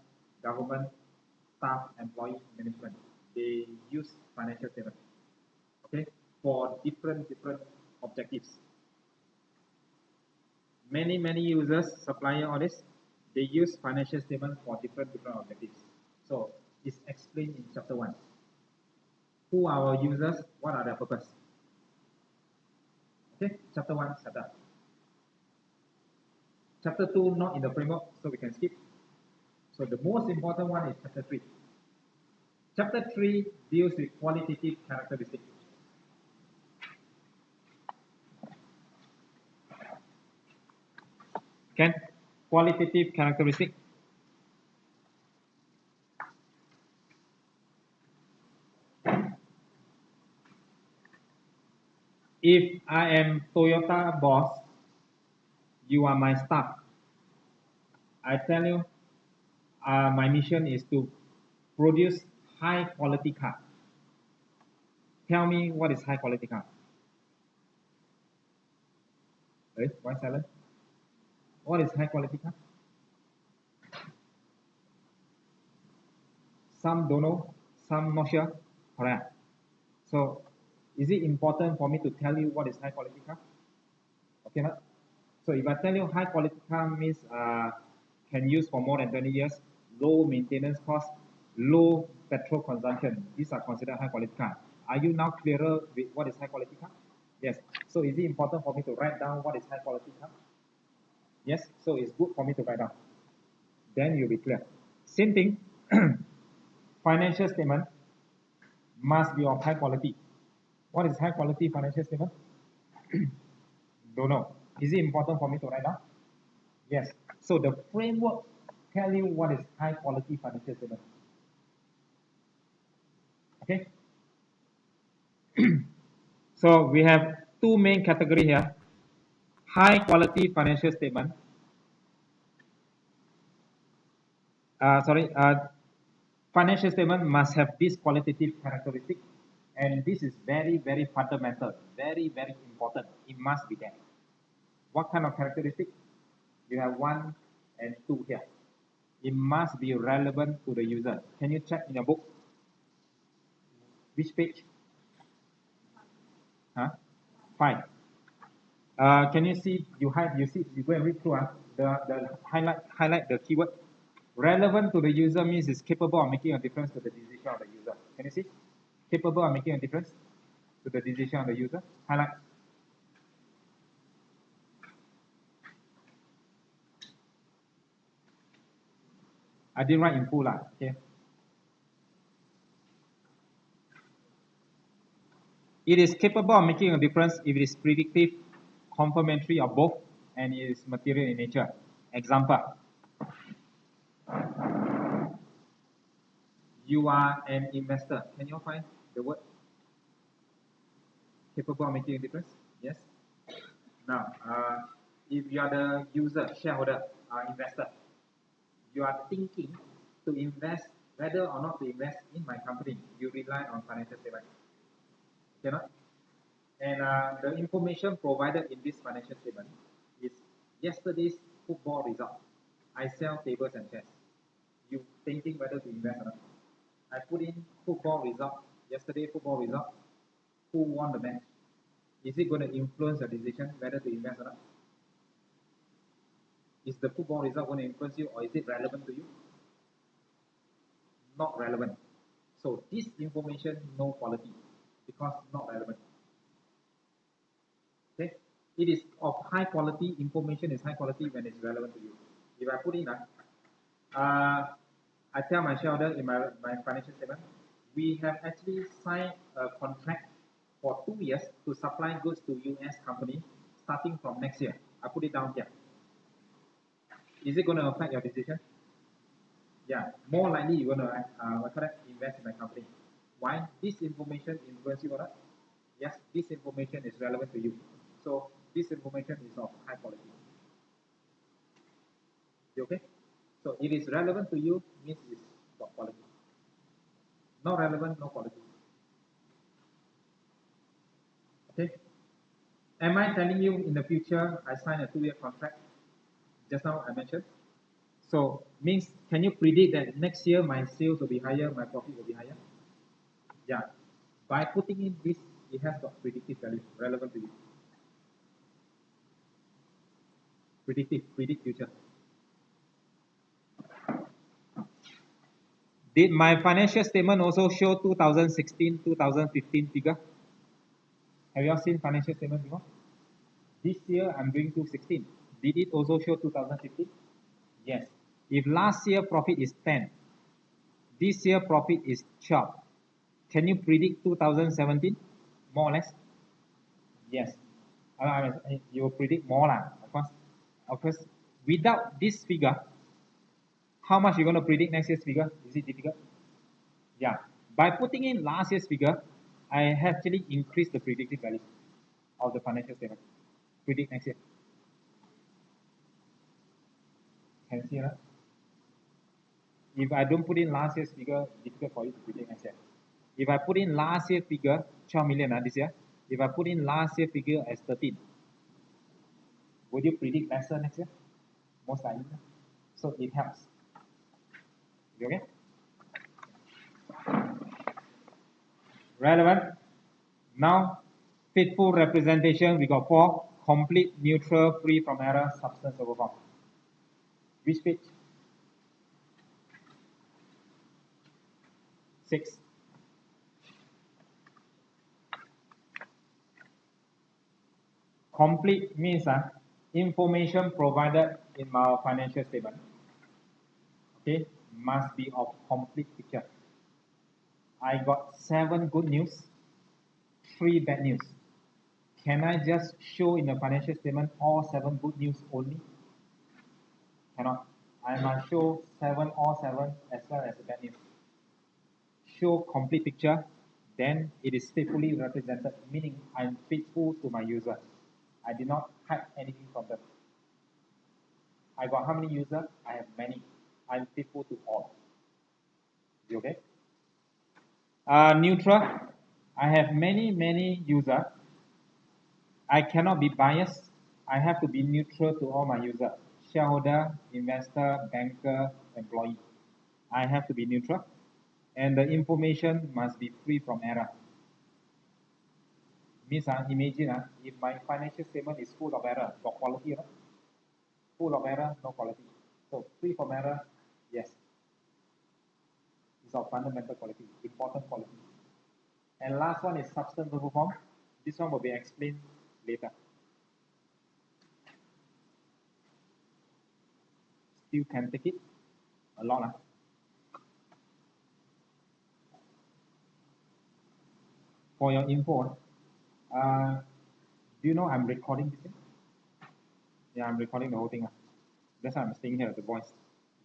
government, staff, employee, management. They use financial statement. Okay, for different objectives. Many users, supplier, all this, they use financial statement for different objectives. So it's explained in chapter 1. Who are our users? What are their purpose? Okay, chapter 1 set up. Chapter 2 not in the framework, so we can skip. So the most important one is chapter 3. Chapter 3 deals with qualitative characteristics. Okay, qualitative characteristic. If I am Toyota boss, you are my staff. I tell you, my mission is to produce high quality car. Tell me what is high quality car? Hey, why silent? What is high quality car? Some don't know, some not sure. Correct. So, is it important for me to tell you what is high quality car? Okay, not? So if I tell you high quality car means can use for more than 20 years, low maintenance cost, low petrol consumption. These are considered high quality car. Are you now clearer with what is high quality car? Yes. So is it important for me to write down what is high quality car? Yes. So it's good for me to write down. Then you'll be clear. Same thing. Financial statement must be of high quality. What is high quality financial statement? Don't know. Is it important for me to write down? Yes. So the framework tell you what is high quality financial statement. Okay. So we have two main categories here. High quality financial statement. Financial statement must have this qualitative characteristic, and this is very, very fundamental, very, very important. It must be there. What kind of characteristic? You have 1 and 2 here. It must be relevant to the user. Can you check in your book? Which page? Huh? 5. Can you see? You see. You go and read through. The highlight the keyword. Relevant to the user means it's capable of making a difference to the decision of the user. Can you see? Capable of making a difference to the decision of the user. Highlight. I didn't write in full lah. Okay. It is capable of making a difference if it is predictive, complementary, or both, and it is material in nature. Example. You are an investor. Can you find the word capable of making a difference? Yes. Now, if you are the user, shareholder, investor, you are thinking to invest, whether or not to invest in my company, you rely on financial statement. Cannot? And the information provided in this financial statement is yesterday's football result. I sell tables and chairs. You thinking whether to invest or not? I put in football result, yesterday football result, who won the match? Is it going to influence your decision whether to invest or not? Is the football result going to influence you, or is it relevant to you? Not relevant. So this information, no quality, because not relevant. Okay? It is of high quality, information is high quality when it's relevant to you. If I put in, I tell my shareholder in my financial statement, we have actually signed a contract for 2 years to supply goods to US company starting from next year. I put it down here. Is it going to affect your decision? Yeah, more likely you're going to invest in my company. Why? This information influences you or not? Yes, this information is relevant to you. So this information is of high quality. You okay? So it is relevant to you means it's of quality. Not relevant, no quality. Okay? Am I telling you in the future I sign a 2-year contract? Just now I mentioned. So means can you predict that next year my sales will be higher, my profit will be higher? Yeah. By putting in this, it has got predictive value, relevant to you. Predict future. Did my financial statement also show 2016, 2015 figure? Have you all seen financial statement before? This year I'm doing 2016. Did it also show 2015? Yes. If last year profit is 10, this year profit is 12, can you predict 2017? More or less? Yes. You will predict more lah, of course. Of course, without this figure, how much you're going to predict next year's figure? Is it difficult? Yeah. By putting in last year's figure, I actually increased the predictive value of the financial statement. Predict next year. Can you see that? If I don't put in last year's figure, difficult for you to predict next year. If I put in last year's figure, 12 million this year, if I put in last year's figure as 13, would you predict lesser next year? Most likely. So it helps. You okay? Relevant. Now, faithful representation, we got 4. Complete, neutral, free from error, substance over form. Which page? 6. Complete means information provided in our financial statement, okay, must be of complete picture. I got 7 good news, 3 bad news. Can I just show in the financial statement all 7 good news only? Cannot. I must show all 7 as well as the bad news. Show complete picture, then it is faithfully represented, meaning I'm faithful to my user. I did not hide anything from them. I got how many users? I have many. I'm faithful to all. Is it okay? Neutral. I have many users. I cannot be biased. I have to be neutral to all my users. Shareholder, investor, banker, employee. I have to be neutral. And the information must be free from error. Means imagine if my financial statement is full of error, got quality, right? Full of error, no quality. So free from error, yes. It's of fundamental quality, important quality. And last one is substance over form. This one will be explained later. Still can take it a lot. For your info, do you know I'm recording this thing? Yeah, I'm recording the whole thing. That's why I'm staying here, the voice.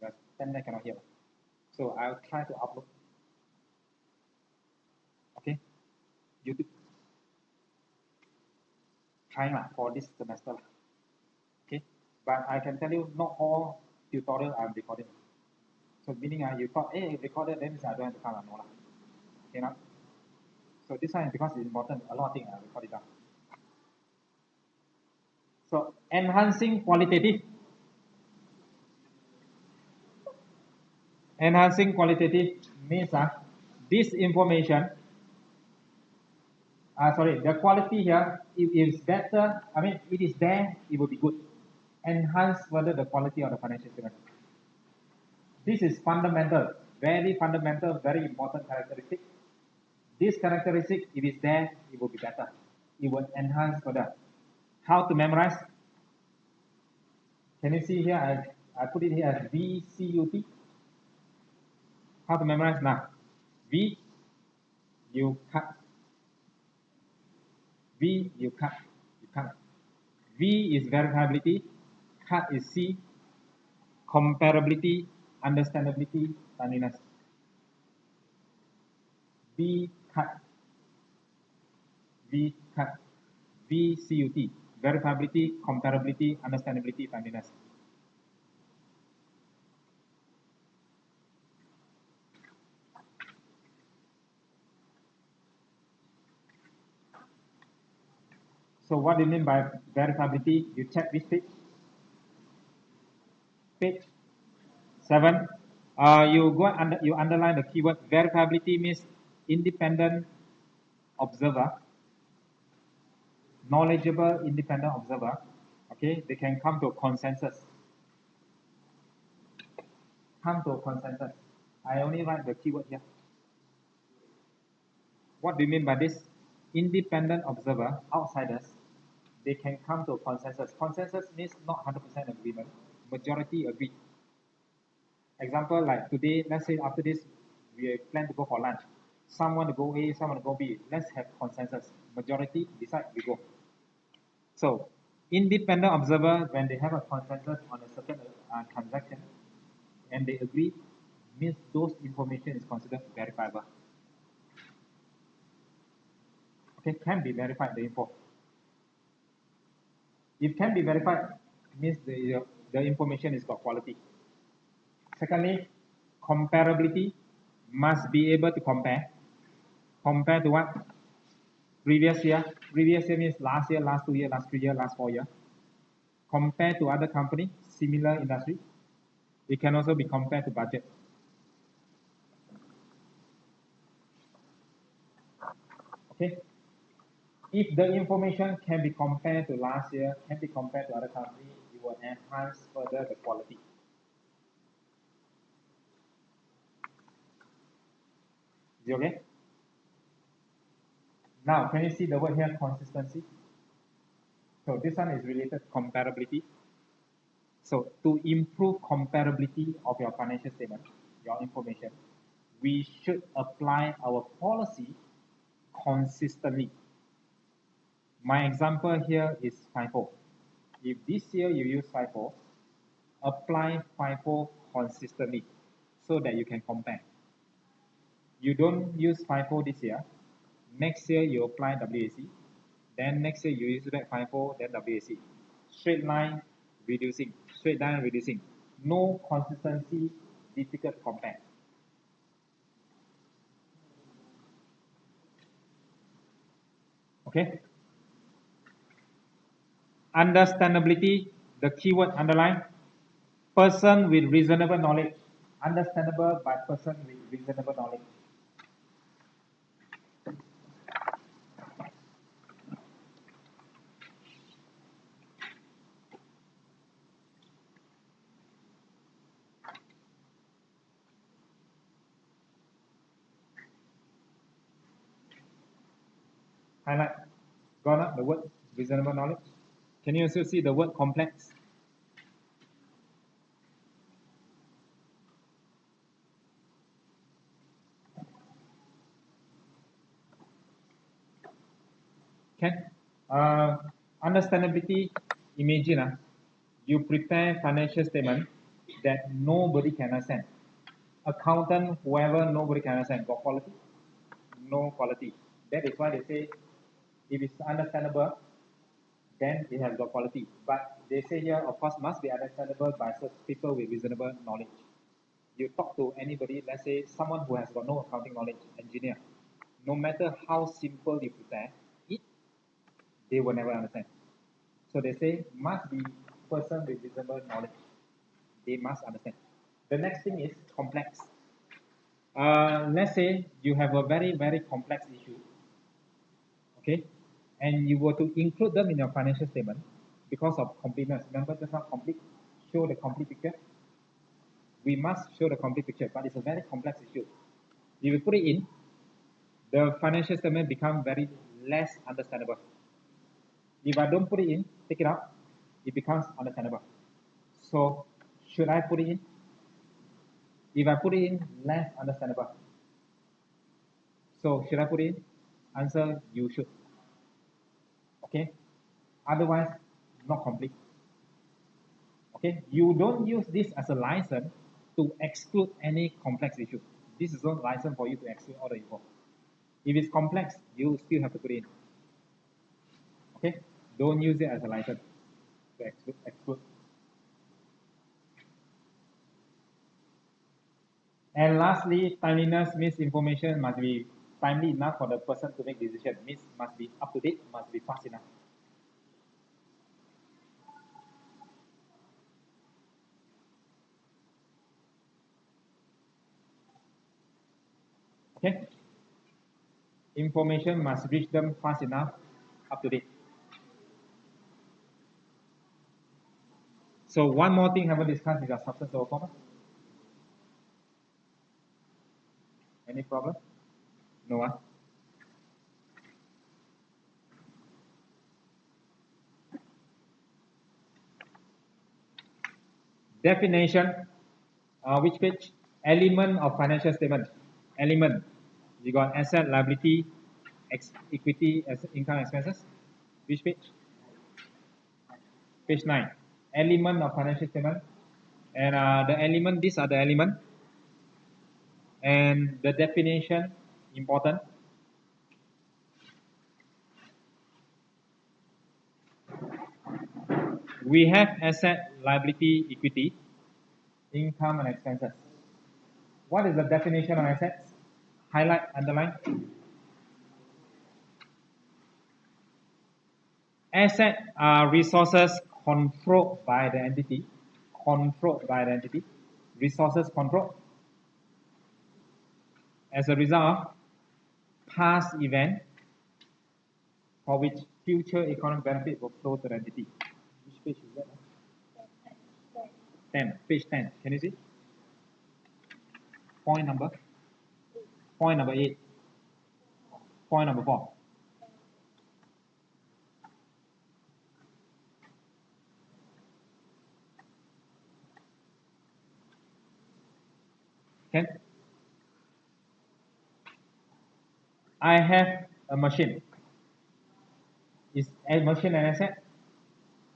But then I cannot hear. So I'll try to upload. Okay? YouTube. Trying for this semester. Okay? But I can tell you, not all tutorial I'm recording. So meaning you thought, hey, recorded, then I don't have to come. No. Okay, now? So this one, because it's important, a lot of things I record it down. So enhancing qualitative. Enhancing qualitative means this information, the quality here, if it is better, it is there, it will be good. Enhance further the quality of the financial statement. This is fundamental, very fundamental, very important characteristic. This characteristic, if it's there, it will be better. It will enhance further. How to memorize? Can you see here? I put it here as VCUT. How to memorize now? V, you cut. V, you cut. You cut. V is verifiability. Cut is C. Comparability, understandability, timeliness. V cut. V cut. VCUT. Verifiability, comparability, understandability, timeliness. So what do you mean by verifiability? You check this page. Page 7. You underline the keyword verifiability means independent observer, knowledgeable independent observer. Okay, they can come to a consensus. Come to a consensus. I only write the keyword here. What do you mean by this? Independent observer, outsiders, they can come to a consensus. Consensus means not 100% agreement. Majority agree. Example, like today, let's say after this, we plan to go for lunch. Some want to go A, some want to go B. Let's have consensus. Majority decide, we go. So, independent observer, when they have a consensus on a certain transaction, and they agree, means those information is considered verifiable. Okay, can be verified, the info. If can be verified, means the information is got quality. Secondly, comparability, must be able to compare. Compare to what? Previous year. Previous year means last year, last 2 years, last 3 years, last 4 years. Compare to other company, similar industry. It can also be compared to budget. Okay. If the information can be compared to last year, can be compared to other company, it will enhance further the quality. Is it okay? Now, can you see the word here, consistency? So this one is related to comparability. So to improve comparability of your financial statement, your information, we should apply our policy consistently. My example here is FIFO. If this year you use FIFO, apply FIFO consistently so that you can compare. You don't use FIFO this year, next year you apply WAC, then next year you use back FIFO, then WAC. Straight line reducing, straight line reducing. No consistency, difficult to compare. Okay? Understandability, the keyword underline, person with reasonable knowledge. Understandable by person with reasonable knowledge. Highlight. Gone up the word reasonable knowledge. Can you also see the word complex? Can understandability, imagine you prepare financial statement that nobody can understand. Accountant, whoever, nobody can understand. Got quality? No quality. That is why they say if it's understandable, then it has got quality. But they say here, of course, must be understandable by people with reasonable knowledge. You talk to anybody, let's say someone who has got no accounting knowledge, engineer, no matter how simple you prepare it, they will never understand. So they say must be person with reasonable knowledge. They must understand. The next thing is complex. Let's say you have a very, very complex issue, okay, and you were to include them in your financial statement because of completeness. Remember just now complete, show the complete picture. We must show the complete picture, but it's a very complex issue. If you put it in, the financial statement become very less understandable. If I don't put it in, take it out, it becomes understandable. So should I put it in? If I put it in, less understandable. So should I put it in? Answer, you should. Okay? Otherwise, not complete. Okay? You don't use this as a license to exclude any complex issue. This is not a license for you to exclude all the info. If it's complex, you still have to put it in. Okay? Don't use it as a license to exclude. And lastly, timeliness means information must be timely enough for the person to make decision. Means must be up to date, must be fast enough. Okay? Information must reach them fast enough, up to date. So one more thing haven't discussed is our substance over form. Any problem? No one? Definition, which page? Element of financial statement. Element. You got asset, liability, equity, income, expenses. Which page? Page 9. Element of financial statement. And the element, these are the element. And the definition, important. We have asset, liability, equity, income, and expenses. What is the definition of assets? Highlight, underline. Assets are resources controlled by the entity. Controlled by the entity. Resources controlled. As a result of past event for which future economic benefit will flow to the entity. Which page is that? 10. Page 10. Can you see? Point number Point number 8. Point number 4. Okay. I have a machine. Is a machine an asset?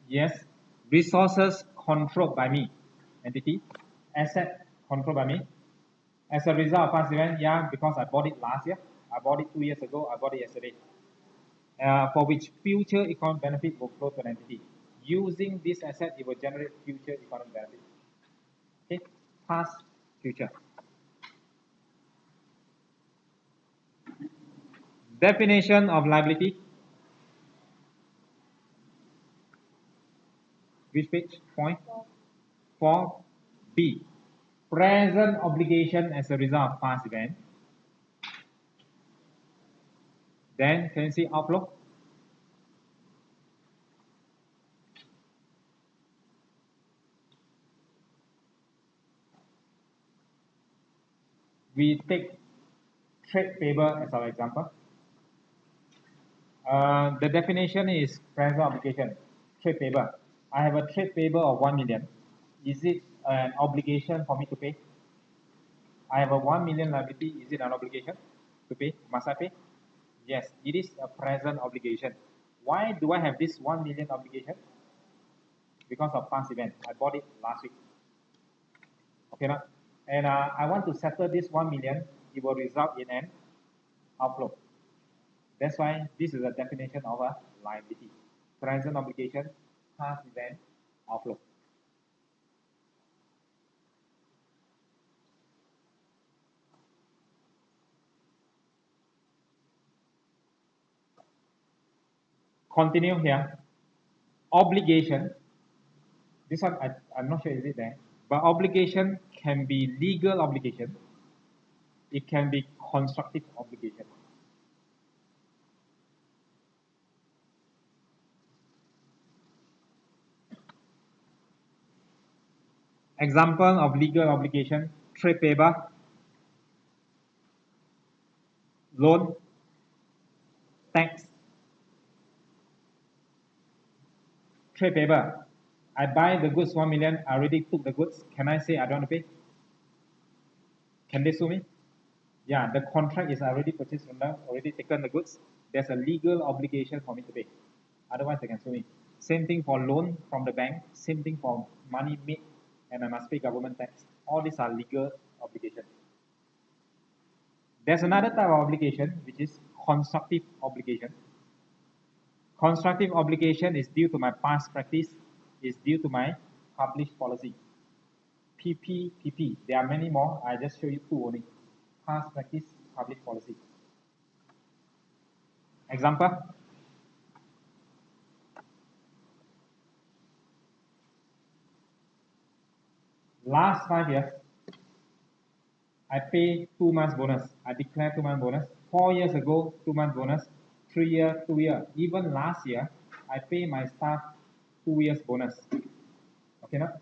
Yes. Resources controlled by me. Entity. Asset controlled by me. As a result of past event, yeah, because I bought it last year. I bought it 2 years ago. I bought it yesterday. For which future economic benefit will flow to an entity. Using this asset, it will generate future economic benefit. Okay, past, future. Definition of liability. Which page? Point 4B. Present obligation as a result of past event. Then can you see outflow? We take trade payable as our example. The definition is present obligation, trade payable. I have a trade payable of 1 million. Is it an obligation for me to pay? I have a 1 million liability. Is it an obligation to pay? Must I pay? Yes, it is a present obligation. Why do I have this 1 million obligation? Because of past event. I bought it last week. Okay, now, and I want to settle this 1 million. It will result in an outflow. That's why this is a definition of a liability. Present obligation, past event, outflow. Continue here. Obligation. This one, I'm not sure is it there. But obligation can be legal obligation. It can be constructive obligation. Example of legal obligation, trade payable, loan, tax. Trade payable. I buy the goods 1 million, I already took the goods. Can I say I don't want to pay? Can they sue me? Yeah, the contract is already purchased from them, already taken the goods. There's a legal obligation for me to pay. Otherwise, they can sue me. Same thing for loan from the bank. Same thing for money made, and I must pay government tax. All these are legal obligations. There's another type of obligation, which is constructive obligation. Constructive obligation is due to my past practice, is due to my published policy. PPPP, there are many more. I just show you two only. Past practice, published policy. Example. Last 5 years, I pay 2 months bonus. I declare 2 months bonus. 4 years ago, 2 months bonus. 3 year, 2 year. Even last year, I pay my staff 2 years bonus. Okay, now?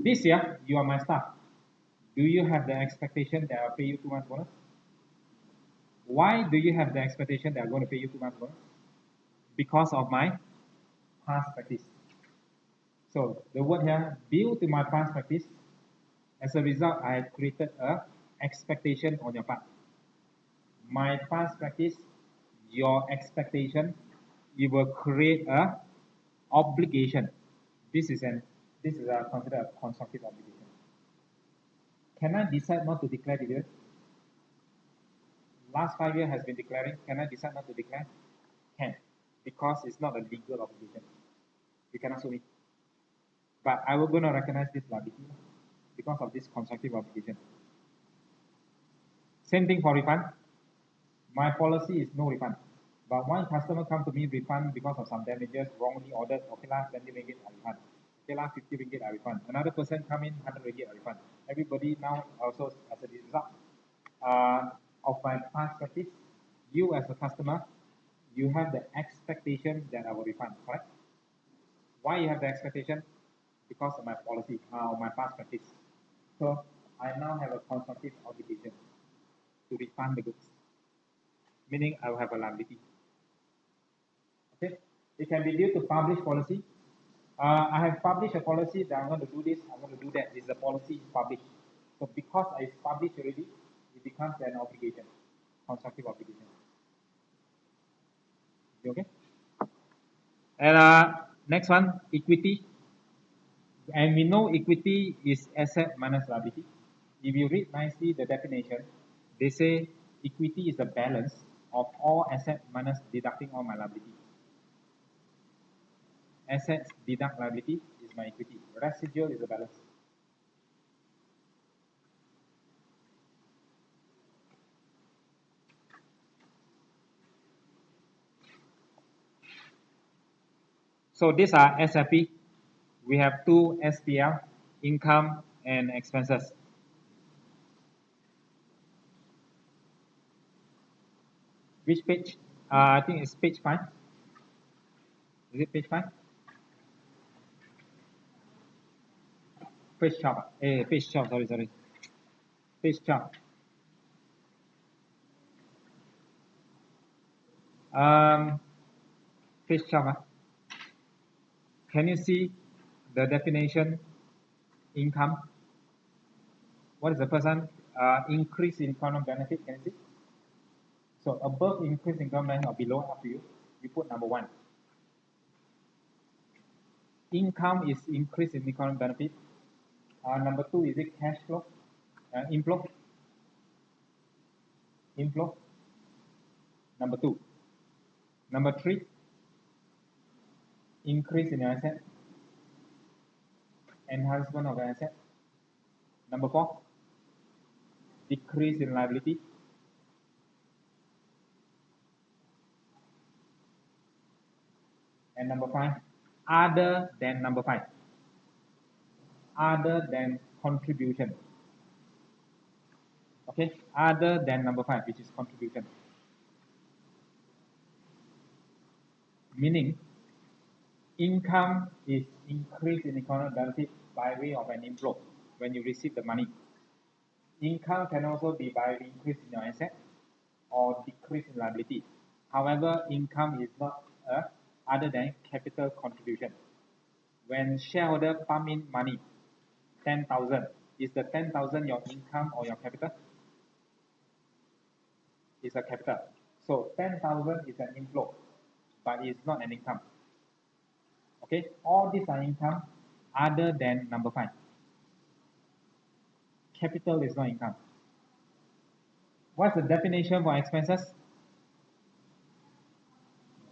This year, you are my staff. Do you have the expectation that I'll pay you 2 months bonus? Why do you have the expectation that I'm going to pay you 2 months bonus? Because of my past practice. So the word here, due to my past practice, as a result, I have created a expectation on your part. My past practice, your expectation, you will create a obligation. This is considered a constructive obligation. Can I decide not to declare dividend? Last 5 years has been declaring. Can I decide not to declare? Can, because it's not a legal obligation. You cannot sue me. But I will going to recognize this liability because of this constructive obligation. Same thing for refund. My policy is no refund. But one customer come to me refund because of some damages, wrongly ordered, okay lah, 20 ringgit I refund. Okay lah, 50 ringgit I refund. Another person come in, 100 ringgit I refund. Everybody now also as a result of my past practice, you as a customer, you have the expectation that I will refund, correct? Why you have the expectation? Because of my policy, my past practice. So I now have a constructive obligation. to refund the goods, meaning I will have a liability. Okay, it can be due to published policy. I have published a policy that I'm going to do this, I'm going to do that. This is the policy published. So because it's published already, it becomes an obligation, constructive obligation. Okay. And next one, equity. And we know equity is asset minus liability. If you read nicely the definition, they say equity is the balance of all asset minus deducting all my liability. Assets deduct liability is my equity. Residual is the balance. So these are SFP. We have two SPL, income and expenses. Which page? I think it's page 5. Is it page 5? Page 12. Page 12, sorry. Page 12. Page 12. Can you see the definition income? What is the first one? Increase in income benefit, can you see? So above increase income benefit or below, up to you. You put number 1. Income is increase in income benefit. Number 2, is it cash flow? Inflow? Inflow? Number 2. Number 3, increase in your asset. Enhancement of the asset. Number 4, decrease in liability. And number 5, other than number 5. Other than contribution. Okay, other than number 5, which is contribution. Meaning, income is increase in economic benefit by way of an inflow when you receive the money. Income can also be by increase in your asset or decrease in liability. However, income is not other than capital contribution. When shareholder pump in money, 10,000, is the 10,000 your income or your capital? It's a capital. So 10,000 is an inflow, but it's not an income. Okay, all these are income other than number 5. Capital is not income. What's the definition for expenses?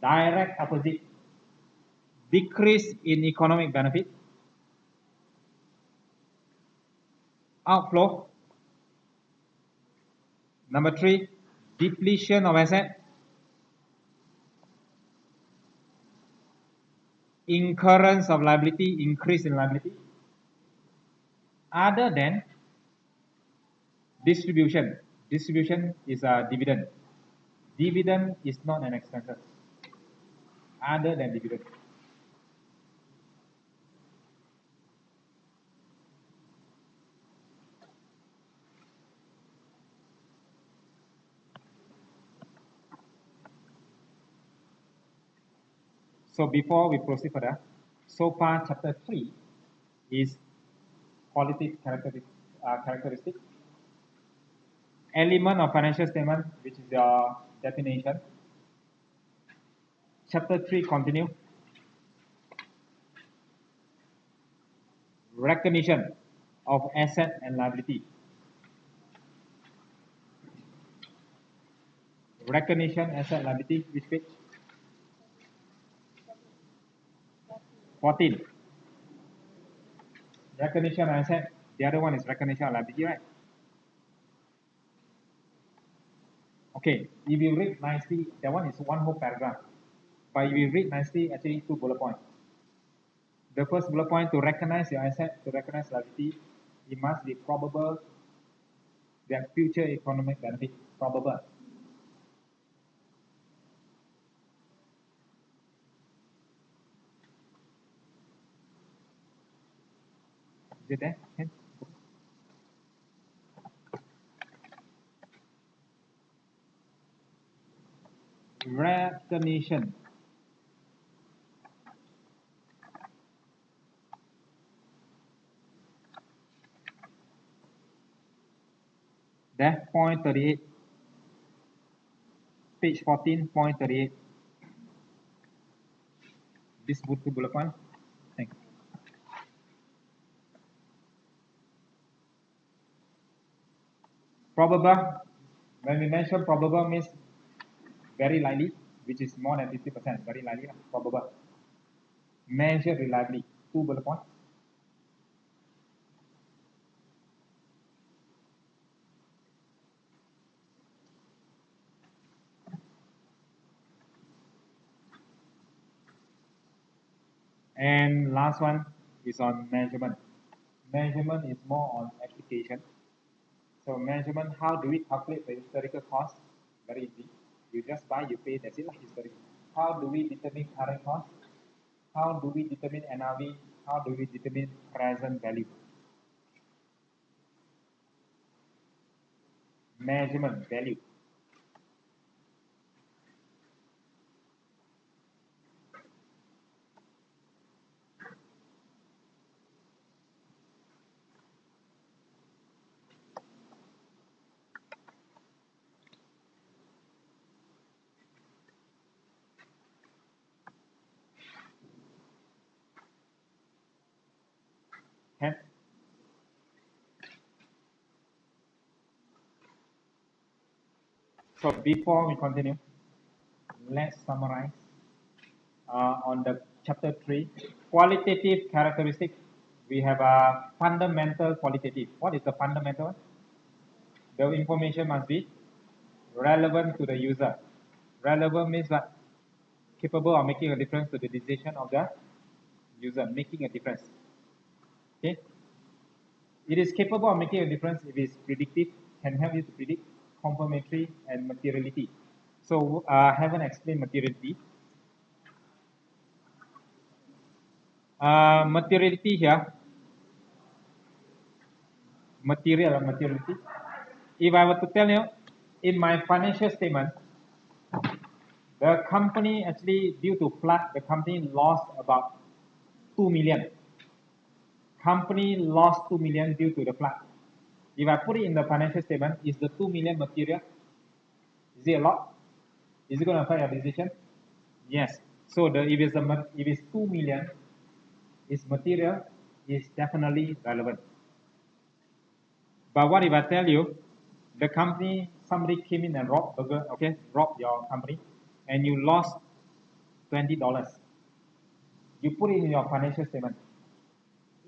Direct opposite. Decrease in economic benefit. Outflow. Number 3, depletion of asset. Incurrence of liability, increase in liability. Other than distribution. Distribution is a dividend. Dividend is not an expense. Other than dividend. So before we proceed further, so far chapter 3 is qualitative characteristic. Element of financial statement, which is your definition. Chapter 3 continue. Recognition of asset and liability. Recognition, asset, liability, which page? 14. Recognition of asset. The other one is recognition of liability, right? Okay, if you read nicely, that one is one whole paragraph. But if you read nicely, actually 2 bullet points. The first bullet point, to recognize your asset, to recognize liability, it must be probable that future economic benefit, probable. Is it there? Okay. recognition. There, point 38. Page 14, point 38. This bullet point. Thank you. Probable. When we mention probable means very likely, which is more than 50%, very likely, probable. Measure reliably, 2 bullet points. And last one is on measurement. Measurement is more on application. So measurement, how do we calculate the historical cost? Very easy. You just buy, you pay, that's it, historical. How do we determine current cost? How do we determine NRV? How do we determine present value? Measurement value. Okay. So before we continue, let's summarize on the chapter 3. Qualitative characteristics. We have a fundamental qualitative. What is the fundamental one? The information must be relevant to the user. Relevant means what? Capable of making a difference to the decision of the user, making a difference. Okay. It is capable of making a difference if it is predictive, can help you to predict, confirmatory, and materiality. So I haven't explained materiality. Materiality here, materiality. If I were to tell you, in my financial statement, the company actually, due to flood, the company lost about 2 million. Company lost 2 million due to the flood. If I put it in the financial statement, is the 2 million material? Is it a lot? Is it going to affect your decision? Yes. So if it's 2 million, its material is definitely relevant. But what if I tell you, the company, somebody came in and robbed your company, and you lost $20. You put it in your financial statement.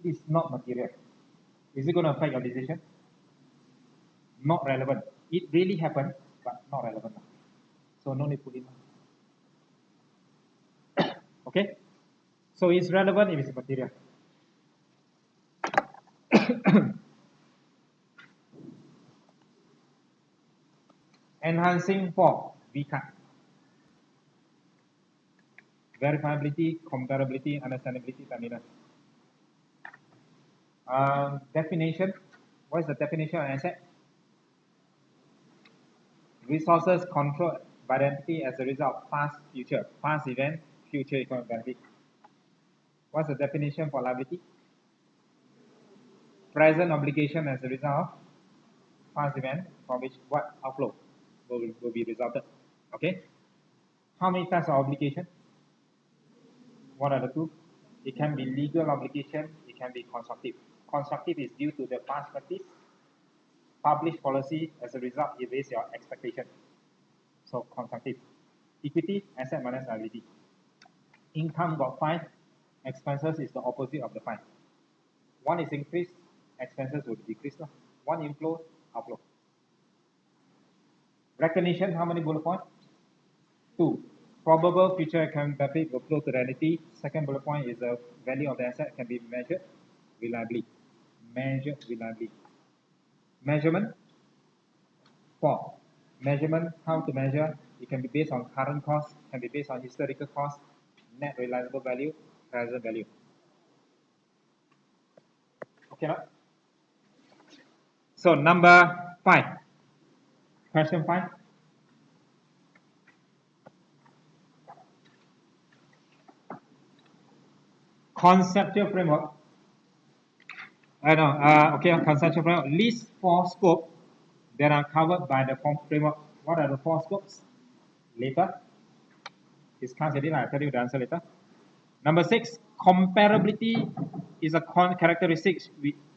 It is not material. Is it going to affect your decision? Not relevant. It really happened, but not relevant. So no need to put it. Okay? So it's relevant if it's material. Enhancing for VCAT. Verifiability, comparability, understandability, timeliness. Definition. What is the definition of asset? Resources controlled by the entity as a result of past event, future economic benefit. What's the definition for liability? Present obligation as a result of past event for which what outflow will be resulted. Okay. How many types of obligation? What are the two? It can be legal obligation, it can be constructive. Constructive is due to the past practice. Published policy, as a result, it raises your expectation. So constructive. Equity, asset minus liability. Income got 5, expenses is the opposite of the 5. One is increased, expenses will decrease. One inflow, outflow. Recognition, how many bullet points? 2. Probable future economic benefit will flow to reality. Second bullet point is the value of the asset can be measured reliably. Measured reliably. Measurement. 4. Measurement, how to measure. It can be based on current cost, can be based on historical cost, net realizable value, present value. Okay, now? So number 5. Question 5. Conceptual framework. I know. Okay, conceptual framework lists 4 scopes that are covered by the framework. What are the 4 scopes? Later. Discuss it. I'll tell you the answer later. Number 6, comparability is a characteristic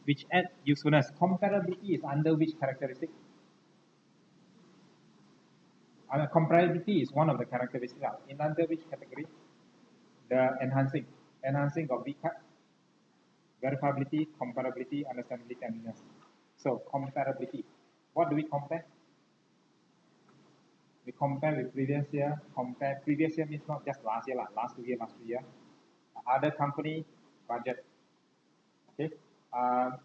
which adds usefulness. Comparability is under which characteristic? Comparability is one of the characteristics. In under which category? The enhancing of VCAT, verifiability, comparability, understandability, and newness. So comparability. What do we compare? We compare with previous year. Compare previous year means not just last year, last 2 years, last 3 years. Other company budget. Okay,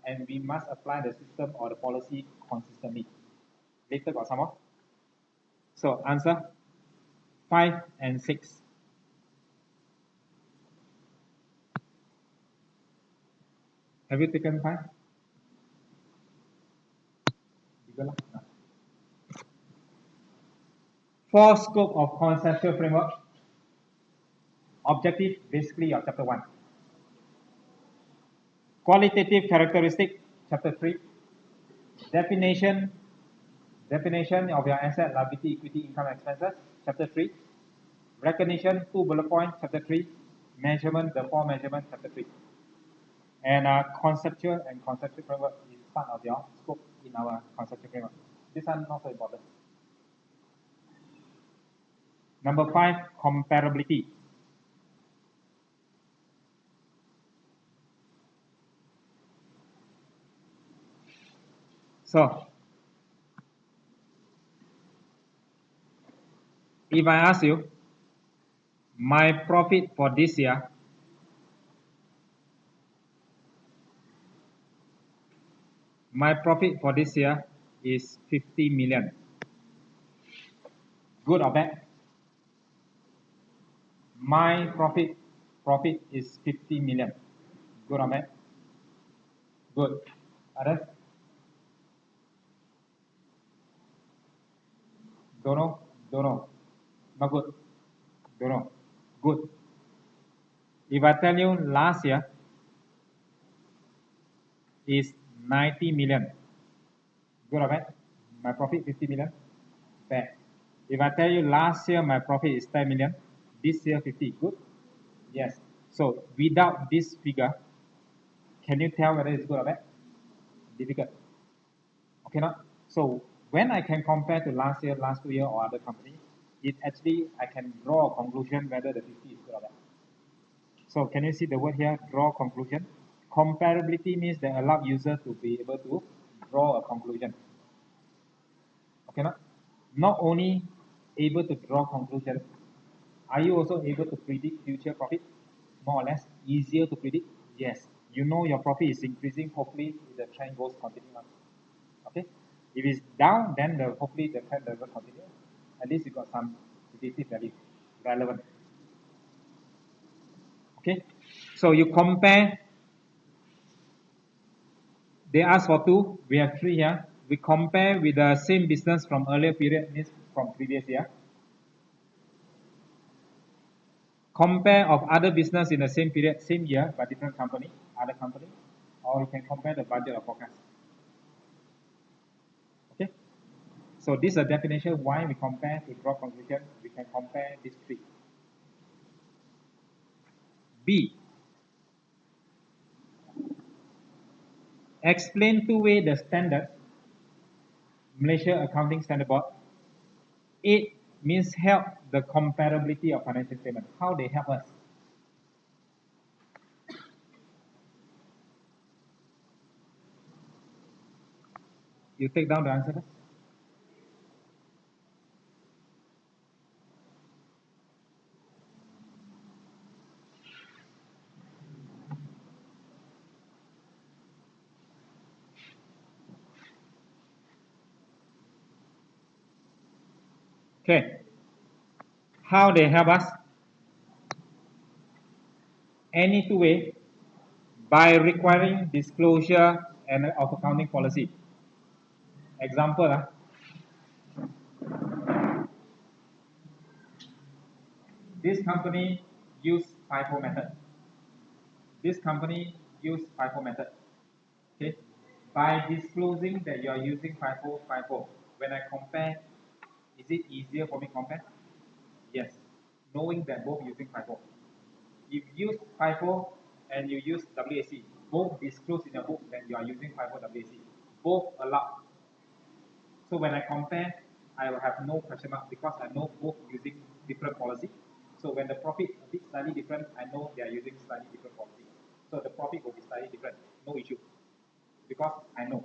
and we must apply the system or the policy consistently. Later got some more. So answer 5 and 6. Have you taken 5? No. 4 scope of conceptual framework. Objective, basically of chapter 1. Qualitative characteristic, chapter 3. Definition of your asset, liability, equity, income, expenses, chapter 3. Recognition, 2 bullet points, chapter 3. Measurement, the 4 measurements, chapter 3. And conceptual framework is part of your scope in our conceptual framework. This one not so important. Number 5, comparability. So, if I ask you, my profit for this year is 50 million. Good or bad? My profit is 50 million. Good or bad? Good. Others? Don't know. Not good. Don't know. Good. If I tell you last year is 90 million. Good or bad? My profit 50 million. Bad. If I tell you last year my profit is 10 million, this year 50. Good? Yes. So without this figure, can you tell whether it's good or bad? Difficult. Okay, not? So when I can compare to last year, last 2 years, or other company, it actually I can draw a conclusion whether the 50 is good or bad. So can you see the word here, draw conclusion? Comparability means they allow user to be able to draw a conclusion. Okay, not only able to draw conclusion, are you also able to predict future profit? More or less easier to predict? Yes. You know your profit is increasing, hopefully the trend goes continue on. Okay? If it's down, then hopefully the trend doesn't continue. At least you got some predictive value, relevant. Okay? So you compare, they ask for 2, we have 3 here. We compare with the same business from earlier period, means from previous year. Compare of other business in the same period, same year, but different company, other company, or you can compare the budget or forecast. Okay? So this is a definition why we compare to draw conclusion. We can compare these 3. B. Explain 2 ways the standard, Malaysia Accounting Standard Board. 8 means help the comparability of financial statement. How they help us? You take down the answer first. Okay. How they help us? Any 2 ways, by requiring disclosure and of accounting policy. Example, this company use FIFO method. this company use FIFO method. Okay, by disclosing that you are using FIFO, when I compare, is it easier for me to compare? Yes, knowing that both using FIFO. If you use FIFO and you use WAC, both disclose in your book that you are using FIFO WAC. Both allowed. So when I compare, I will have no question mark because I know both using different policy. So when the profit a bit slightly different, I know they are using slightly different policy. So the profit will be slightly different, no issue. Because I know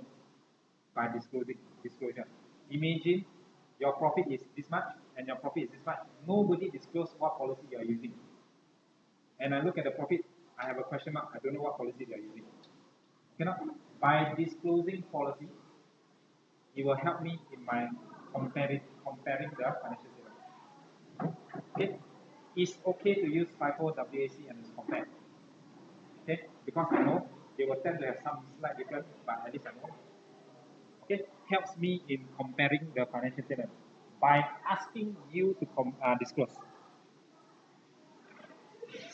by disclosure. Imagine your profit is this much and your profit is this much. Nobody disclose what policy you are using. And I look at the profit, I have a question mark, I don't know what policy they are using. Cannot. By disclosing policy, it will help me in my comparing the financial statement. Okay, it's okay to use FIFO, WAC, and compare. Okay, because I know they will tend to have some slight difference, but at least I know. Okay, helps me in comparing the financial statement by asking you to disclose.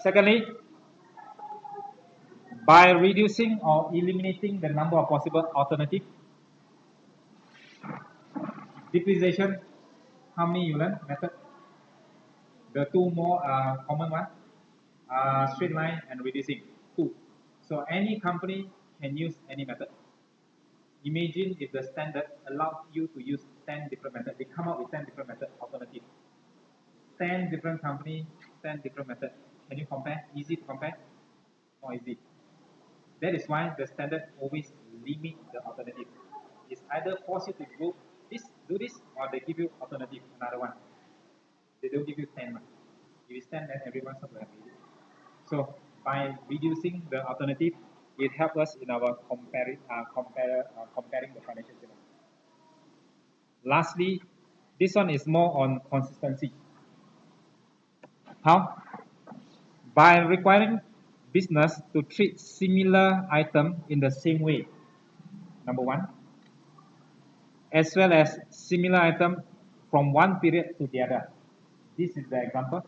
Secondly, by reducing or eliminating the number of possible alternatives. Depreciation, how many you learn method? The two more common one, straight line and reducing, two. So any company can use any method. Imagine if the standard allows you to use 10 different methods. They come up with 10 different methods alternative. 10 different company, 10 different methods. Can you compare? Easy to compare? Not easy. That is why the standard always limit the alternative. It's either force you to do this, or they give you alternative, another one. They don't give you 10. If it's 10, then everyone will have it. So by reducing the alternative, it helps us in our comparing the financial statement. Lastly, this one is more on consistency. How? By requiring business to treat similar item in the same way. Number one, as well as similar item from one period to the other. This is the example.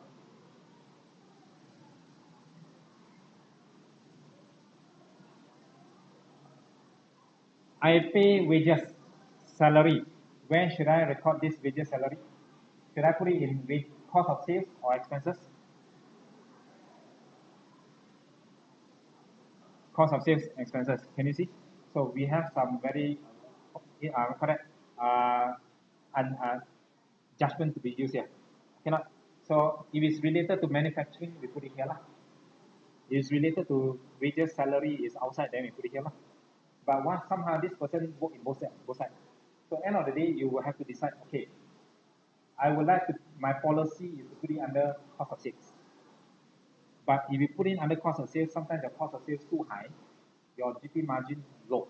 I pay wages, salary. Where should I record this wages, salary? Should I put it in cost of sales or expenses? Cost of sales, expenses. Can you see? So we have some very correct judgment to be used here. Cannot. So if it's related to manufacturing, we put it here lah. If it's related to wages, salary is outside, then we put it here lah. But once somehow this person work in both sides. So end of the day, you will have to decide, okay, I would like to, my policy is to put it under cost of sales. But if you put it under cost of sales, sometimes the cost of sales too high, your GP margin low.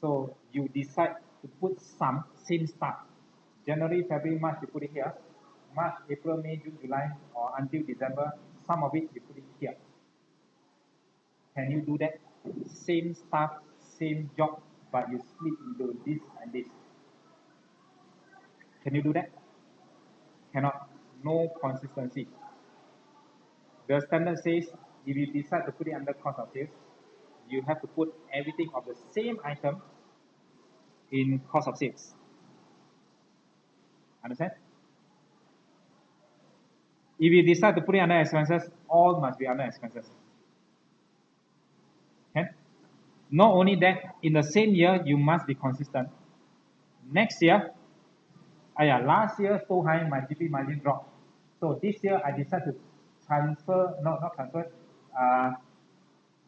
So you decide to put some same stuff. January, February, March, you put it here. March, April, May, June, July, or until December, some of it you put it here. Can you do that? Same stuff, same job, but you split into this and this. Can you do that? Cannot. No consistency. The standard says if you decide to put it under cost of sales, you have to put everything of the same item in cost of sales. Understand? If you decide to put it under expenses, all must be under expenses. Okay? Not only that, in the same year, you must be consistent. Next year, last year so high, my GP margin dropped. So this year, I decided to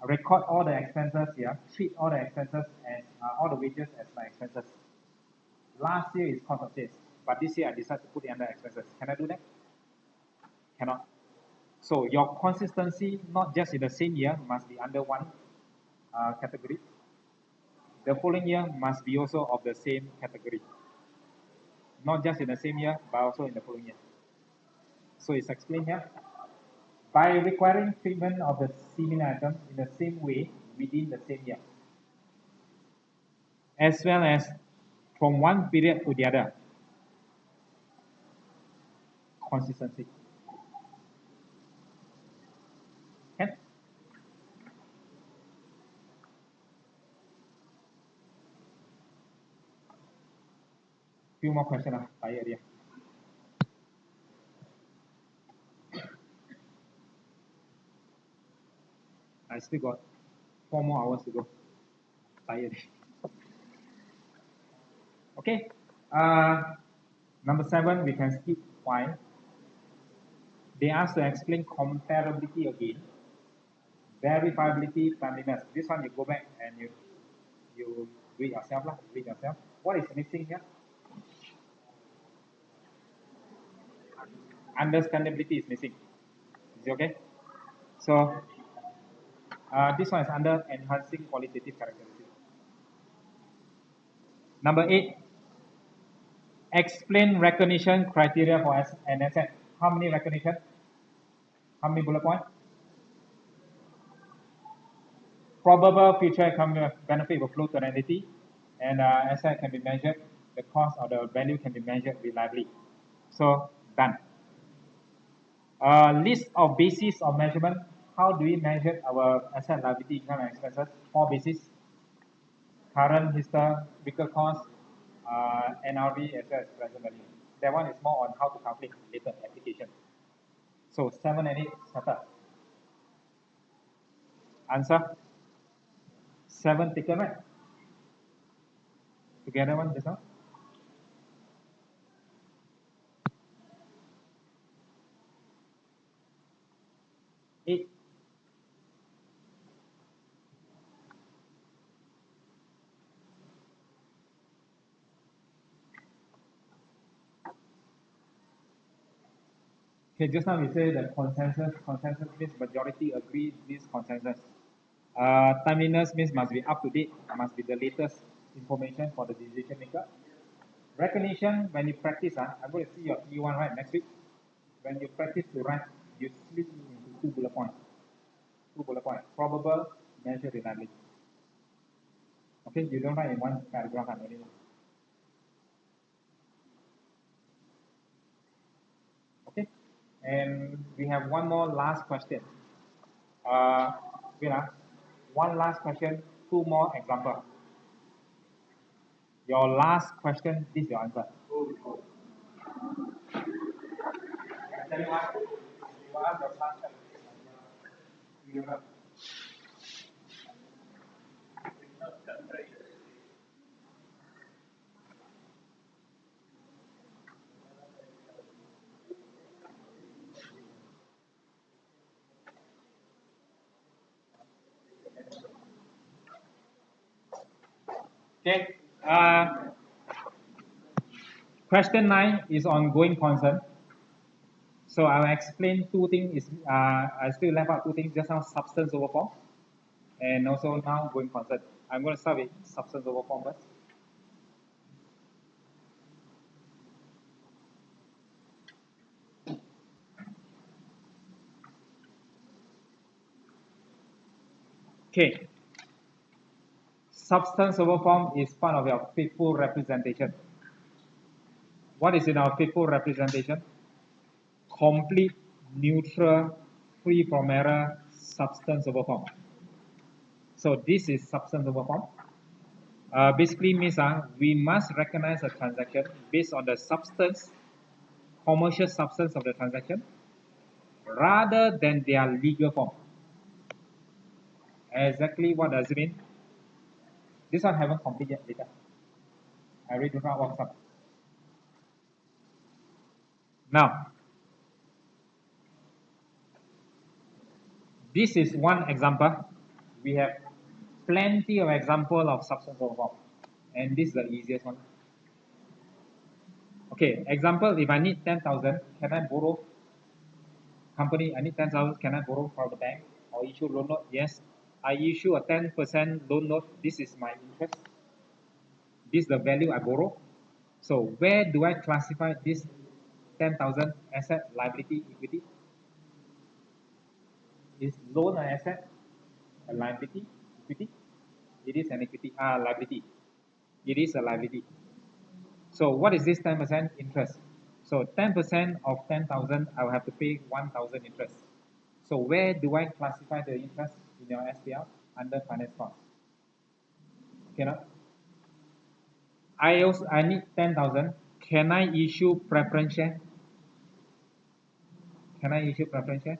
record all the expenses here, treat all the expenses as all the wages as my expenses. Last year is cost of sales, but this year I decided to put it under expenses. Can I do that? Cannot. So your consistency, not just in the same year, must be under one category. The following year must be also of the same category. Not just in the same year, but also in the following year. So it's explained here. By requiring treatment of the similar item in the same way within the same year, as well as from one period to the other. Consistency. Okay? Few more questions, tired here. I still got 4 more hours to go. Tired. Okay. Number 7, we can skip. Why? They ask to explain comparability again. Verifiability, timeliness. This one you go back and you read yourself lah. Read yourself. What is missing here? Understandability is missing. Is it okay? So this one is under enhancing qualitative characteristics. Number 8, explain recognition criteria for an asset. How many recognition? How many bullet points? Probable future economic benefit will flow to an entity, and asset can be measured. The cost or the value can be measured reliably. So done. List of basis of measurement. How do we measure our asset, liability, income, and expenses? 4 bases: current, historical cost, NRV, as well as present value. That one is more on how to calculate later application. So 7 and 8 settled. Answer? 7 taken, right? Together one just now. 8. Okay, just now we say that consensus means majority agree this consensus. Timeliness means must be up to date, must be the latest information for the decision maker. Recognition, when you practice, I'm going to see your T1 right next week. When you practice to write, you split it into 2 bullet points. 2 bullet points. Probable, measure, reliability. Okay, you don't write in one paragraph anymore. Okay, and we have one more last question. One last question, 2 more examples. Your last question, this is your answer. Okay. Question 9 is on going concern. So I'll explain 2 things. I still left out 2 things just now: substance over form, and also now going concern. I'm going to start with substance over form first. Okay. Substance over form is part of your faithful representation. What is in our faithful representation? Complete, neutral, free from error, substance over form. So this is substance over form. Basically means we must recognize a transaction based on the substance, commercial substance of the transaction, rather than their legal form. Exactly what does it mean? This one haven't completed yet later. I really do not work up. Now, this is one example. We have plenty of example of substance over form, and this is the easiest one. Okay, example, if I need 10,000, can I borrow? Company, I need 10,000, can I borrow from the bank or issue loan note? Yes. I issue a 10% loan note. This is my interest. This is the value I borrow. So where do I classify this 10,000 asset, liability, equity? Is loan an asset, a liability, equity? It is an equity, liability. It is a liability. So what is this 10% interest? So 10% of 10,000, I will have to pay 1,000 interest. So where do I classify the interest in your SPL? Under finance cost. Okay, no? I need 10,000. can I issue preference share? Can I issue preference share?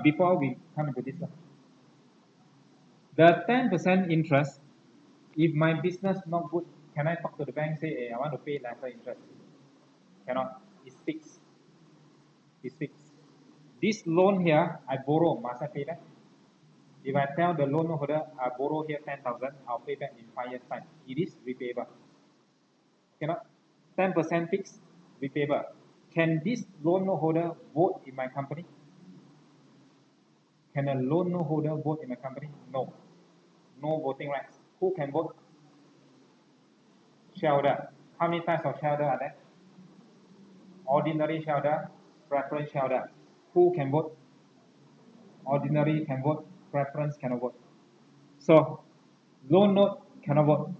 Before we come into this one. The 10% interest, if my business not good, can I talk to the bank say, hey, I want to pay lesser interest? Cannot. It's fixed. It's fixed. This loan here, I borrow, must I pay back? If I tell the loan holder, I borrow here 10,000, I'll pay back in 5 years' time. It is repayable. Cannot. 10% fixed, repayable. Can this loan holder vote in my company? Can a loan holder vote in my company? No. No voting rights. Who can vote? Shareholder. How many types of shareholder are there? Ordinary shareholder, preference shareholder. Who can vote? Ordinary can vote, preference cannot vote. So, loan note cannot vote.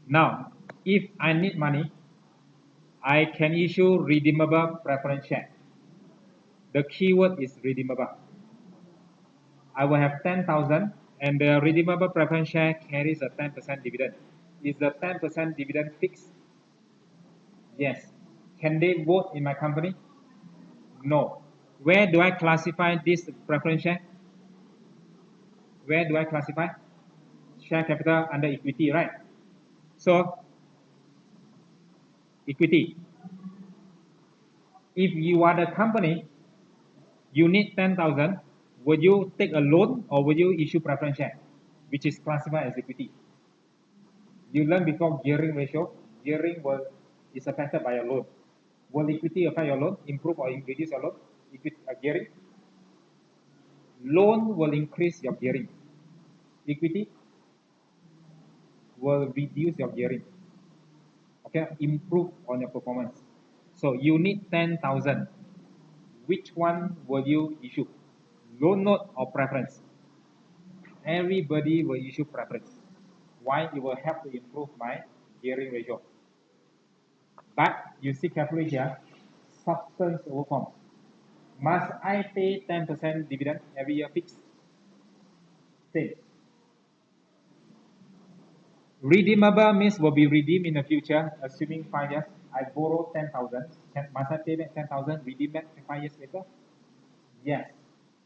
Now, if I need money, I can issue redeemable preference share. The keyword is redeemable. I will have 10,000 and the redeemable preference share carries a 10% dividend. Is the 10% dividend fixed? Yes. Can they vote in my company? No. Where do I classify this preference share? Where do I classify? Share capital under equity, right? So, equity. If you are the company, you need 10,000, would you take a loan or would you issue preference share, which is classified as equity? You learned before gearing ratio. Gearing is affected by your loan. Will equity affect your loan, improve or reduce your loan? Gearing. Loan will increase your gearing. Equity will reduce your gearing. Okay, improve on your performance. So you need 10,000. Which one will you issue? Loan note or preference? Everybody will issue preference. Why? It will help to improve my gearing ratio. But you see carefully here, substance over form. Must I pay 10% dividend every year fixed? Same. Redeemable means will be redeemed in the future, assuming 5 years. I borrow 10,000. Must I pay back 10,000, redeem back 5 years later? Yes.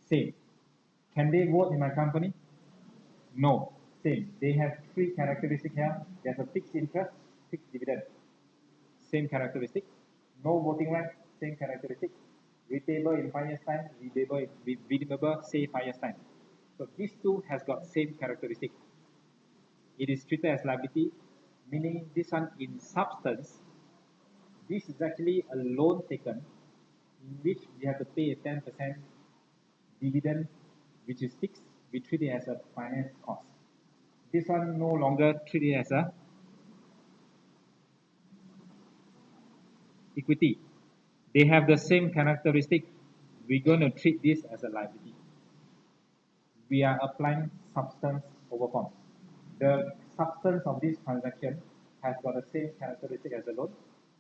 Same. Can they vote in my company? No. Same. They have 3 characteristics here. There's a fixed interest, fixed dividend. Same characteristic. No voting right, same characteristic. Repayable in 5 years' time, redeemable, say 5 years' time. So these two has got same characteristic. It is treated as liability, meaning this one in substance, this is actually a loan taken in which you have to pay a 10% dividend, which is fixed. We treat it as a finance cost. This one no longer treated as a equity. They have the same characteristic. We're going to treat this as a liability. We are applying substance over form. The substance of this transaction has got the same characteristic as a loan.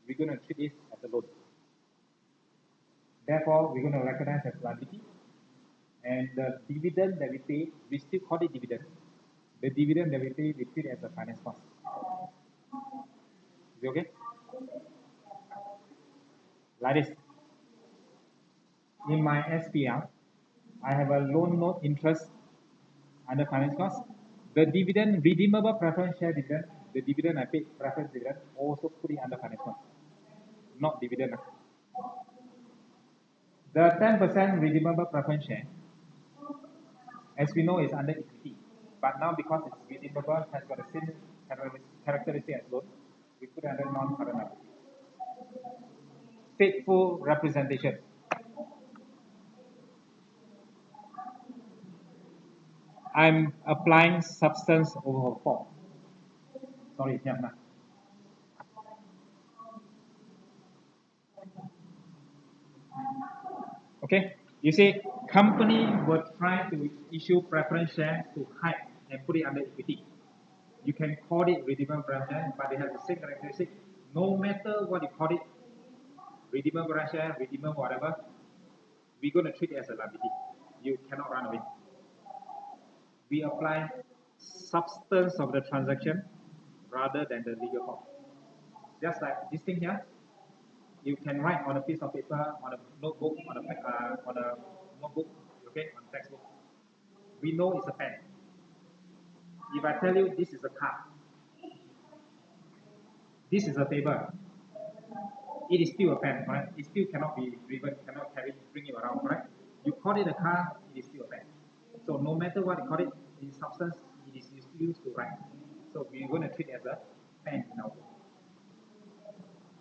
We're going to treat it as a loan. Therefore, we're going to recognize as liability. And the dividend that we pay, we still call it dividend. The dividend that we pay, we treat it as a finance cost. Is it okay? Like this. In my SPL, I have a loan note interest under finance cost. The dividend, redeemable preference share dividend, the dividend I paid, preference dividend, also put it under finance cost, not dividend. The 10% redeemable preference share, as we know, is under equity. But now because it's redeemable, has got the same characteristic as loan, we put it under non-current liability. Faithful representation. I'm applying substance over form. Sorry, yeah. Okay, you see, company will try to issue preference share to hide and put it under equity. You can call it redeemable preference share, but they have the same characteristic. No matter what you call it, redeemable preference share, redeemable whatever, we're going to treat it as a liability. You cannot run away. We apply substance of the transaction rather than the legal form. Just like this thing here, you can write on a piece of paper, on a notebook, on a notebook, okay, on textbook. We know it's a pen. If I tell you this is a car, this is a table, it is still a pen, right? It still cannot be driven, cannot bring it around, right? You call it a car, it is still a pen. So no matter what you call it, in substance, it is used to write. So we're going to treat it as a pen in our book.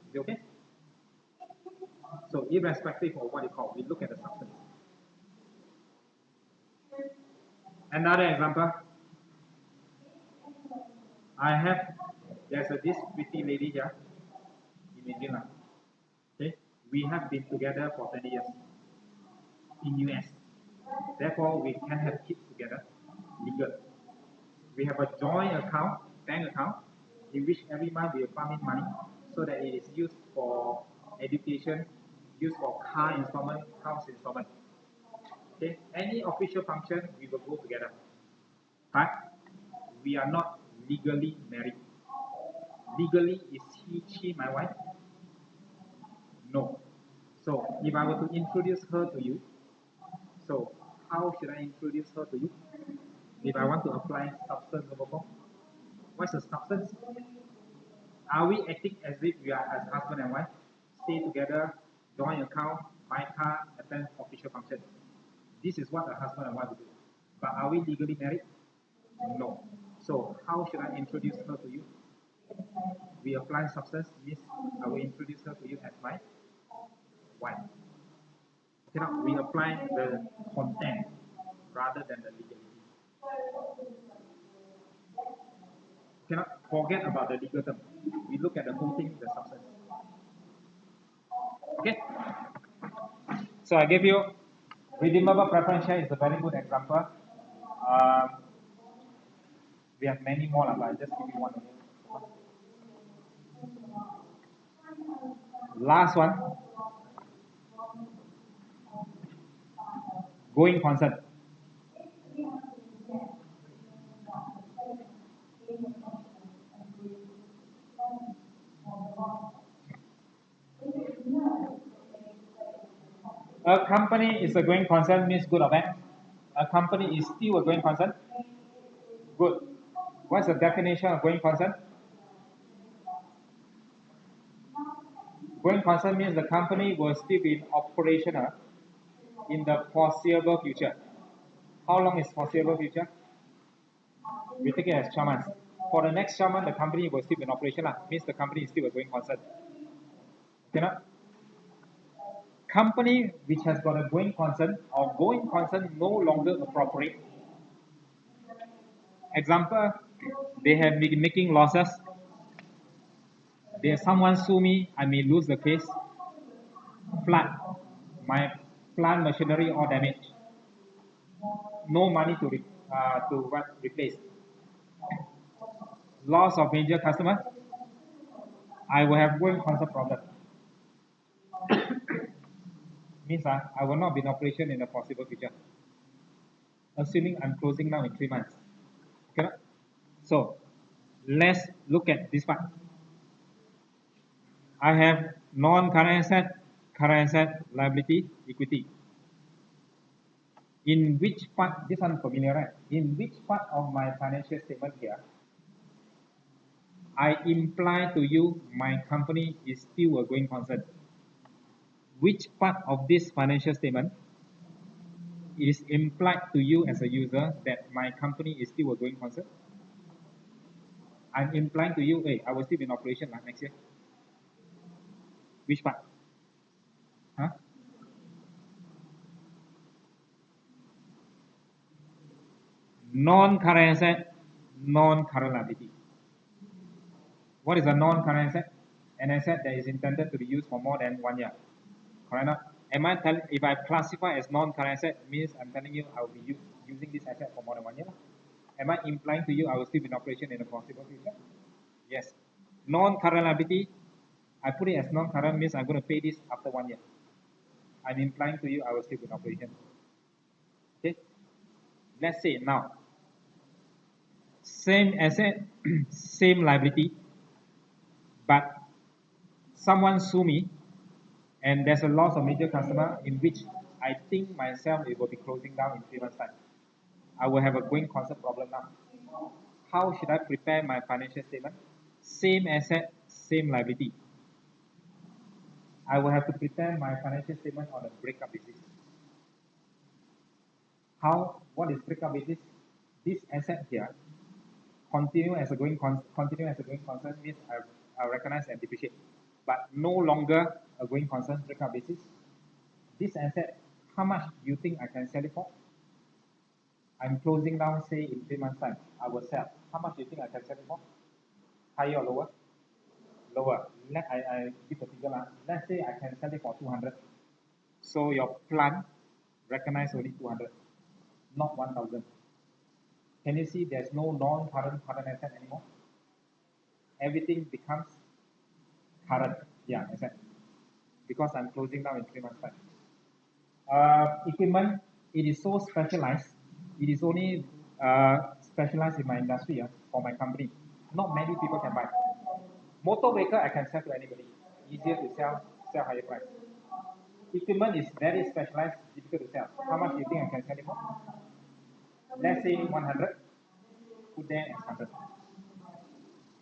Is it okay? So irrespective of what you call, we look at the substance. Another example, there's this pretty lady here, imagine lah. Okay, we have been together for 20 years in US. Therefore, we can have kids together, legal. We have a joint account, bank account, in which every month we pump in money so that it is used for education, used for car installment, house installment. Okay, any official function, we will go together. But we are not legally married. Legally, is she my wife? No. So if I were to introduce her to you, so how should I introduce her to you? If I want to apply substance number 4, what's the substance? Are we acting as if we are as husband and wife, stay together, joint account, buy car, attend official function? This is what a husband and wife do. But are we legally married? No. So how should I introduce her to you? We apply substance, means I will introduce her to you as my wife. Okay, now we apply the content rather than the legality. Cannot forget about the legal term. We look at the whole thing, the substance. Okay. So I gave you redeemable preference share is a very good example. We have many more, but I just give you one. Last one. Going concern. A company is a going concern means good or bad? A company is still a going concern? Good. What's the definition of going concern? Going concern means the company will still be operational in the foreseeable future. How long is foreseeable future? We take it as 12 months. For the next 12 months, the company will still be in operation. Means the company is still a going concern. Okay, now? Company which has got a going concern or going concern no longer appropriate. Example, they have been making losses. There's someone sue me, I may lose the case. Flood, my plant machinery all damaged. No money to replace. Loss of major customer, I will have going concern problem. Means I will not be in operation in the foreseeable future. Assuming I'm closing now in 3 months. Okay? So let's look at this part. I have non-current asset, current asset, liability, equity. In which part, this one familiar, right? In which part of my financial statement here, I imply to you my company is still a going concern. Which part of this financial statement is implied to you as a user that my company is still a going concern? I'm implying to you, hey, I will still be in operation next year. Which part? Huh? Non-current asset, non-current liability. What is a non-current asset? An asset that is intended to be used for more than 1 year. Correct enough? If I classify as non-current asset, means I'm telling you I will be using this asset for more than 1 year. Am I implying to you I will still be in operation in the foreseeable future? Yes. Non-current liability, I put it as non-current means I'm going to pay this after 1 year. I'm implying to you I will still be in operation. Okay. Let's say now, same asset, same liability, but someone sue me, and there's a loss of major customer in which I think myself it will be closing down in 3 months' time. I will have a going concern problem now. How should I prepare my financial statement? Same asset, same liability. I will have to prepare my financial statement on a breakup basis. How? What is breakup basis? This asset here continue as a going concern means I recognize and depreciate, but no longer a going concern breakup basis. This asset, how much do you think I can sell it for? I'm closing down, say in 3 months' time, I will sell. How much do you think I can sell it for? Higher or lower? Lower. I give a figure. Let's say I can sell it for 200. So your plant recognize only 200, not 1,000. Can you see there's no non-current asset anymore? Everything becomes current, asset, because I'm closing down in 3 months' time. Equipment, it is so specialized. It is only specialized in my industry, for my company. Not many people can buy. Motor vehicle, I can sell to anybody. Easier to sell higher price. Equipment is very specialized, difficult to sell. How much do you think I can sell it for? Let's say 100. Put there as 100.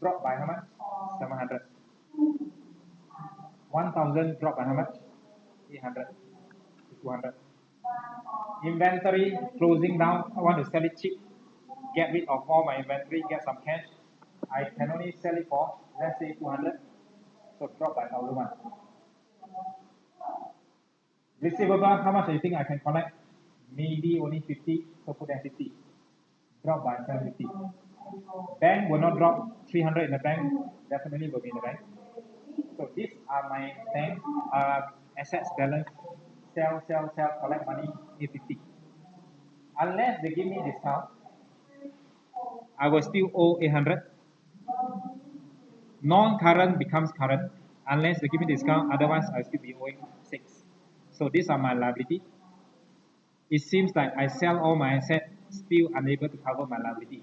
Drop by how much? 700. 1,000 drop by how much? 800 to 200. Inventory closing down. I want to sell it cheap. Get rid of all my inventory, get some cash. I can only sell it for, let's say 200. So drop by 1,001. Receivable, how much do you think I can collect? Maybe only 50. So put there 50. Drop by 750. Bank will not drop 300 in the bank. Definitely will be in the bank. So these are my bank assets balance. Sell, collect money, 850. Unless they give me discount, I will still owe 800. Non-current becomes current unless they give me discount. Otherwise, I'll still be owing 6. So these are my liability. It seems like I sell all my assets, still unable to cover my liability.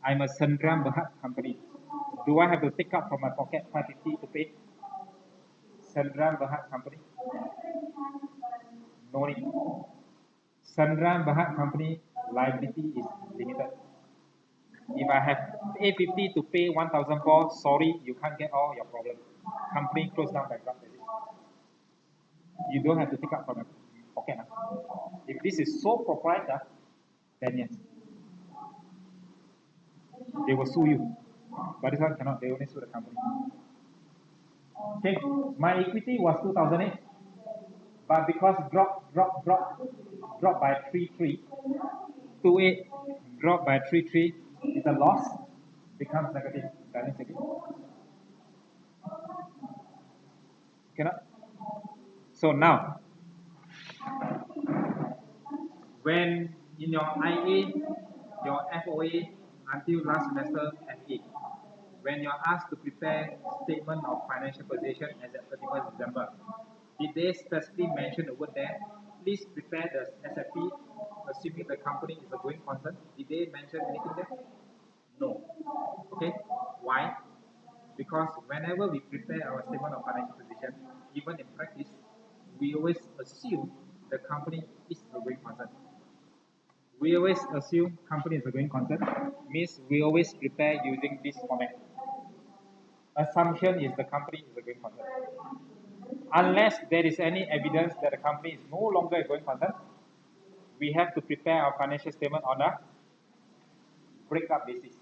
I'm a Sandram Berhad company. Do I have to take out from my pocket 550 to pay? Sandram Berhad company? No need. Sandram Berhad company liability is limited. If I have 850 to pay 1,004, sorry, you can't get all your problem. Company close down bankrupt. You don't have to take out from your pocket. If this is sole proprietor, then yes, they will sue you. But this one cannot, they only sue the company. Okay, my equity was 2008, but because drop by 3.3, 28 drop by 3.3 is a loss, becomes negative balance again. Cannot. So now, when in your IA, your FOA until last semester FA, when you're asked to prepare statement of financial position as at 31st December, did they specifically mention the word there? Please prepare the SFP, assuming the company is a going concern. Did they mention anything there? No. Okay. Why? Because whenever we prepare our statement of financial position, even in practice, we always assume the company is a going concern. We always assume company is a going concern, means we always prepare using this format. Assumption is the company is a going concern. Unless there is any evidence that the company is no longer a going concern, we have to prepare our financial statement on a breakup basis.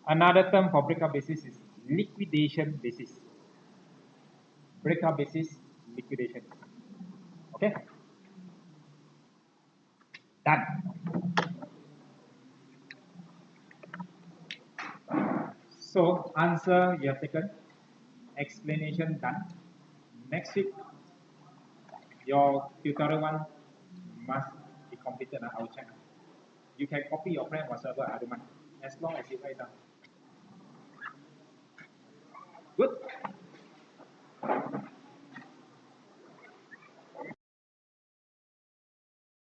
Another term for breakup basis is liquidation basis. Breakup basis, liquidation. Okay? Done. So, answer you have taken. Explanation done. Next week, your tutorial one must be completed. I will check. You can copy your friend whatsoever, I don't mind. As long as you write down. Good.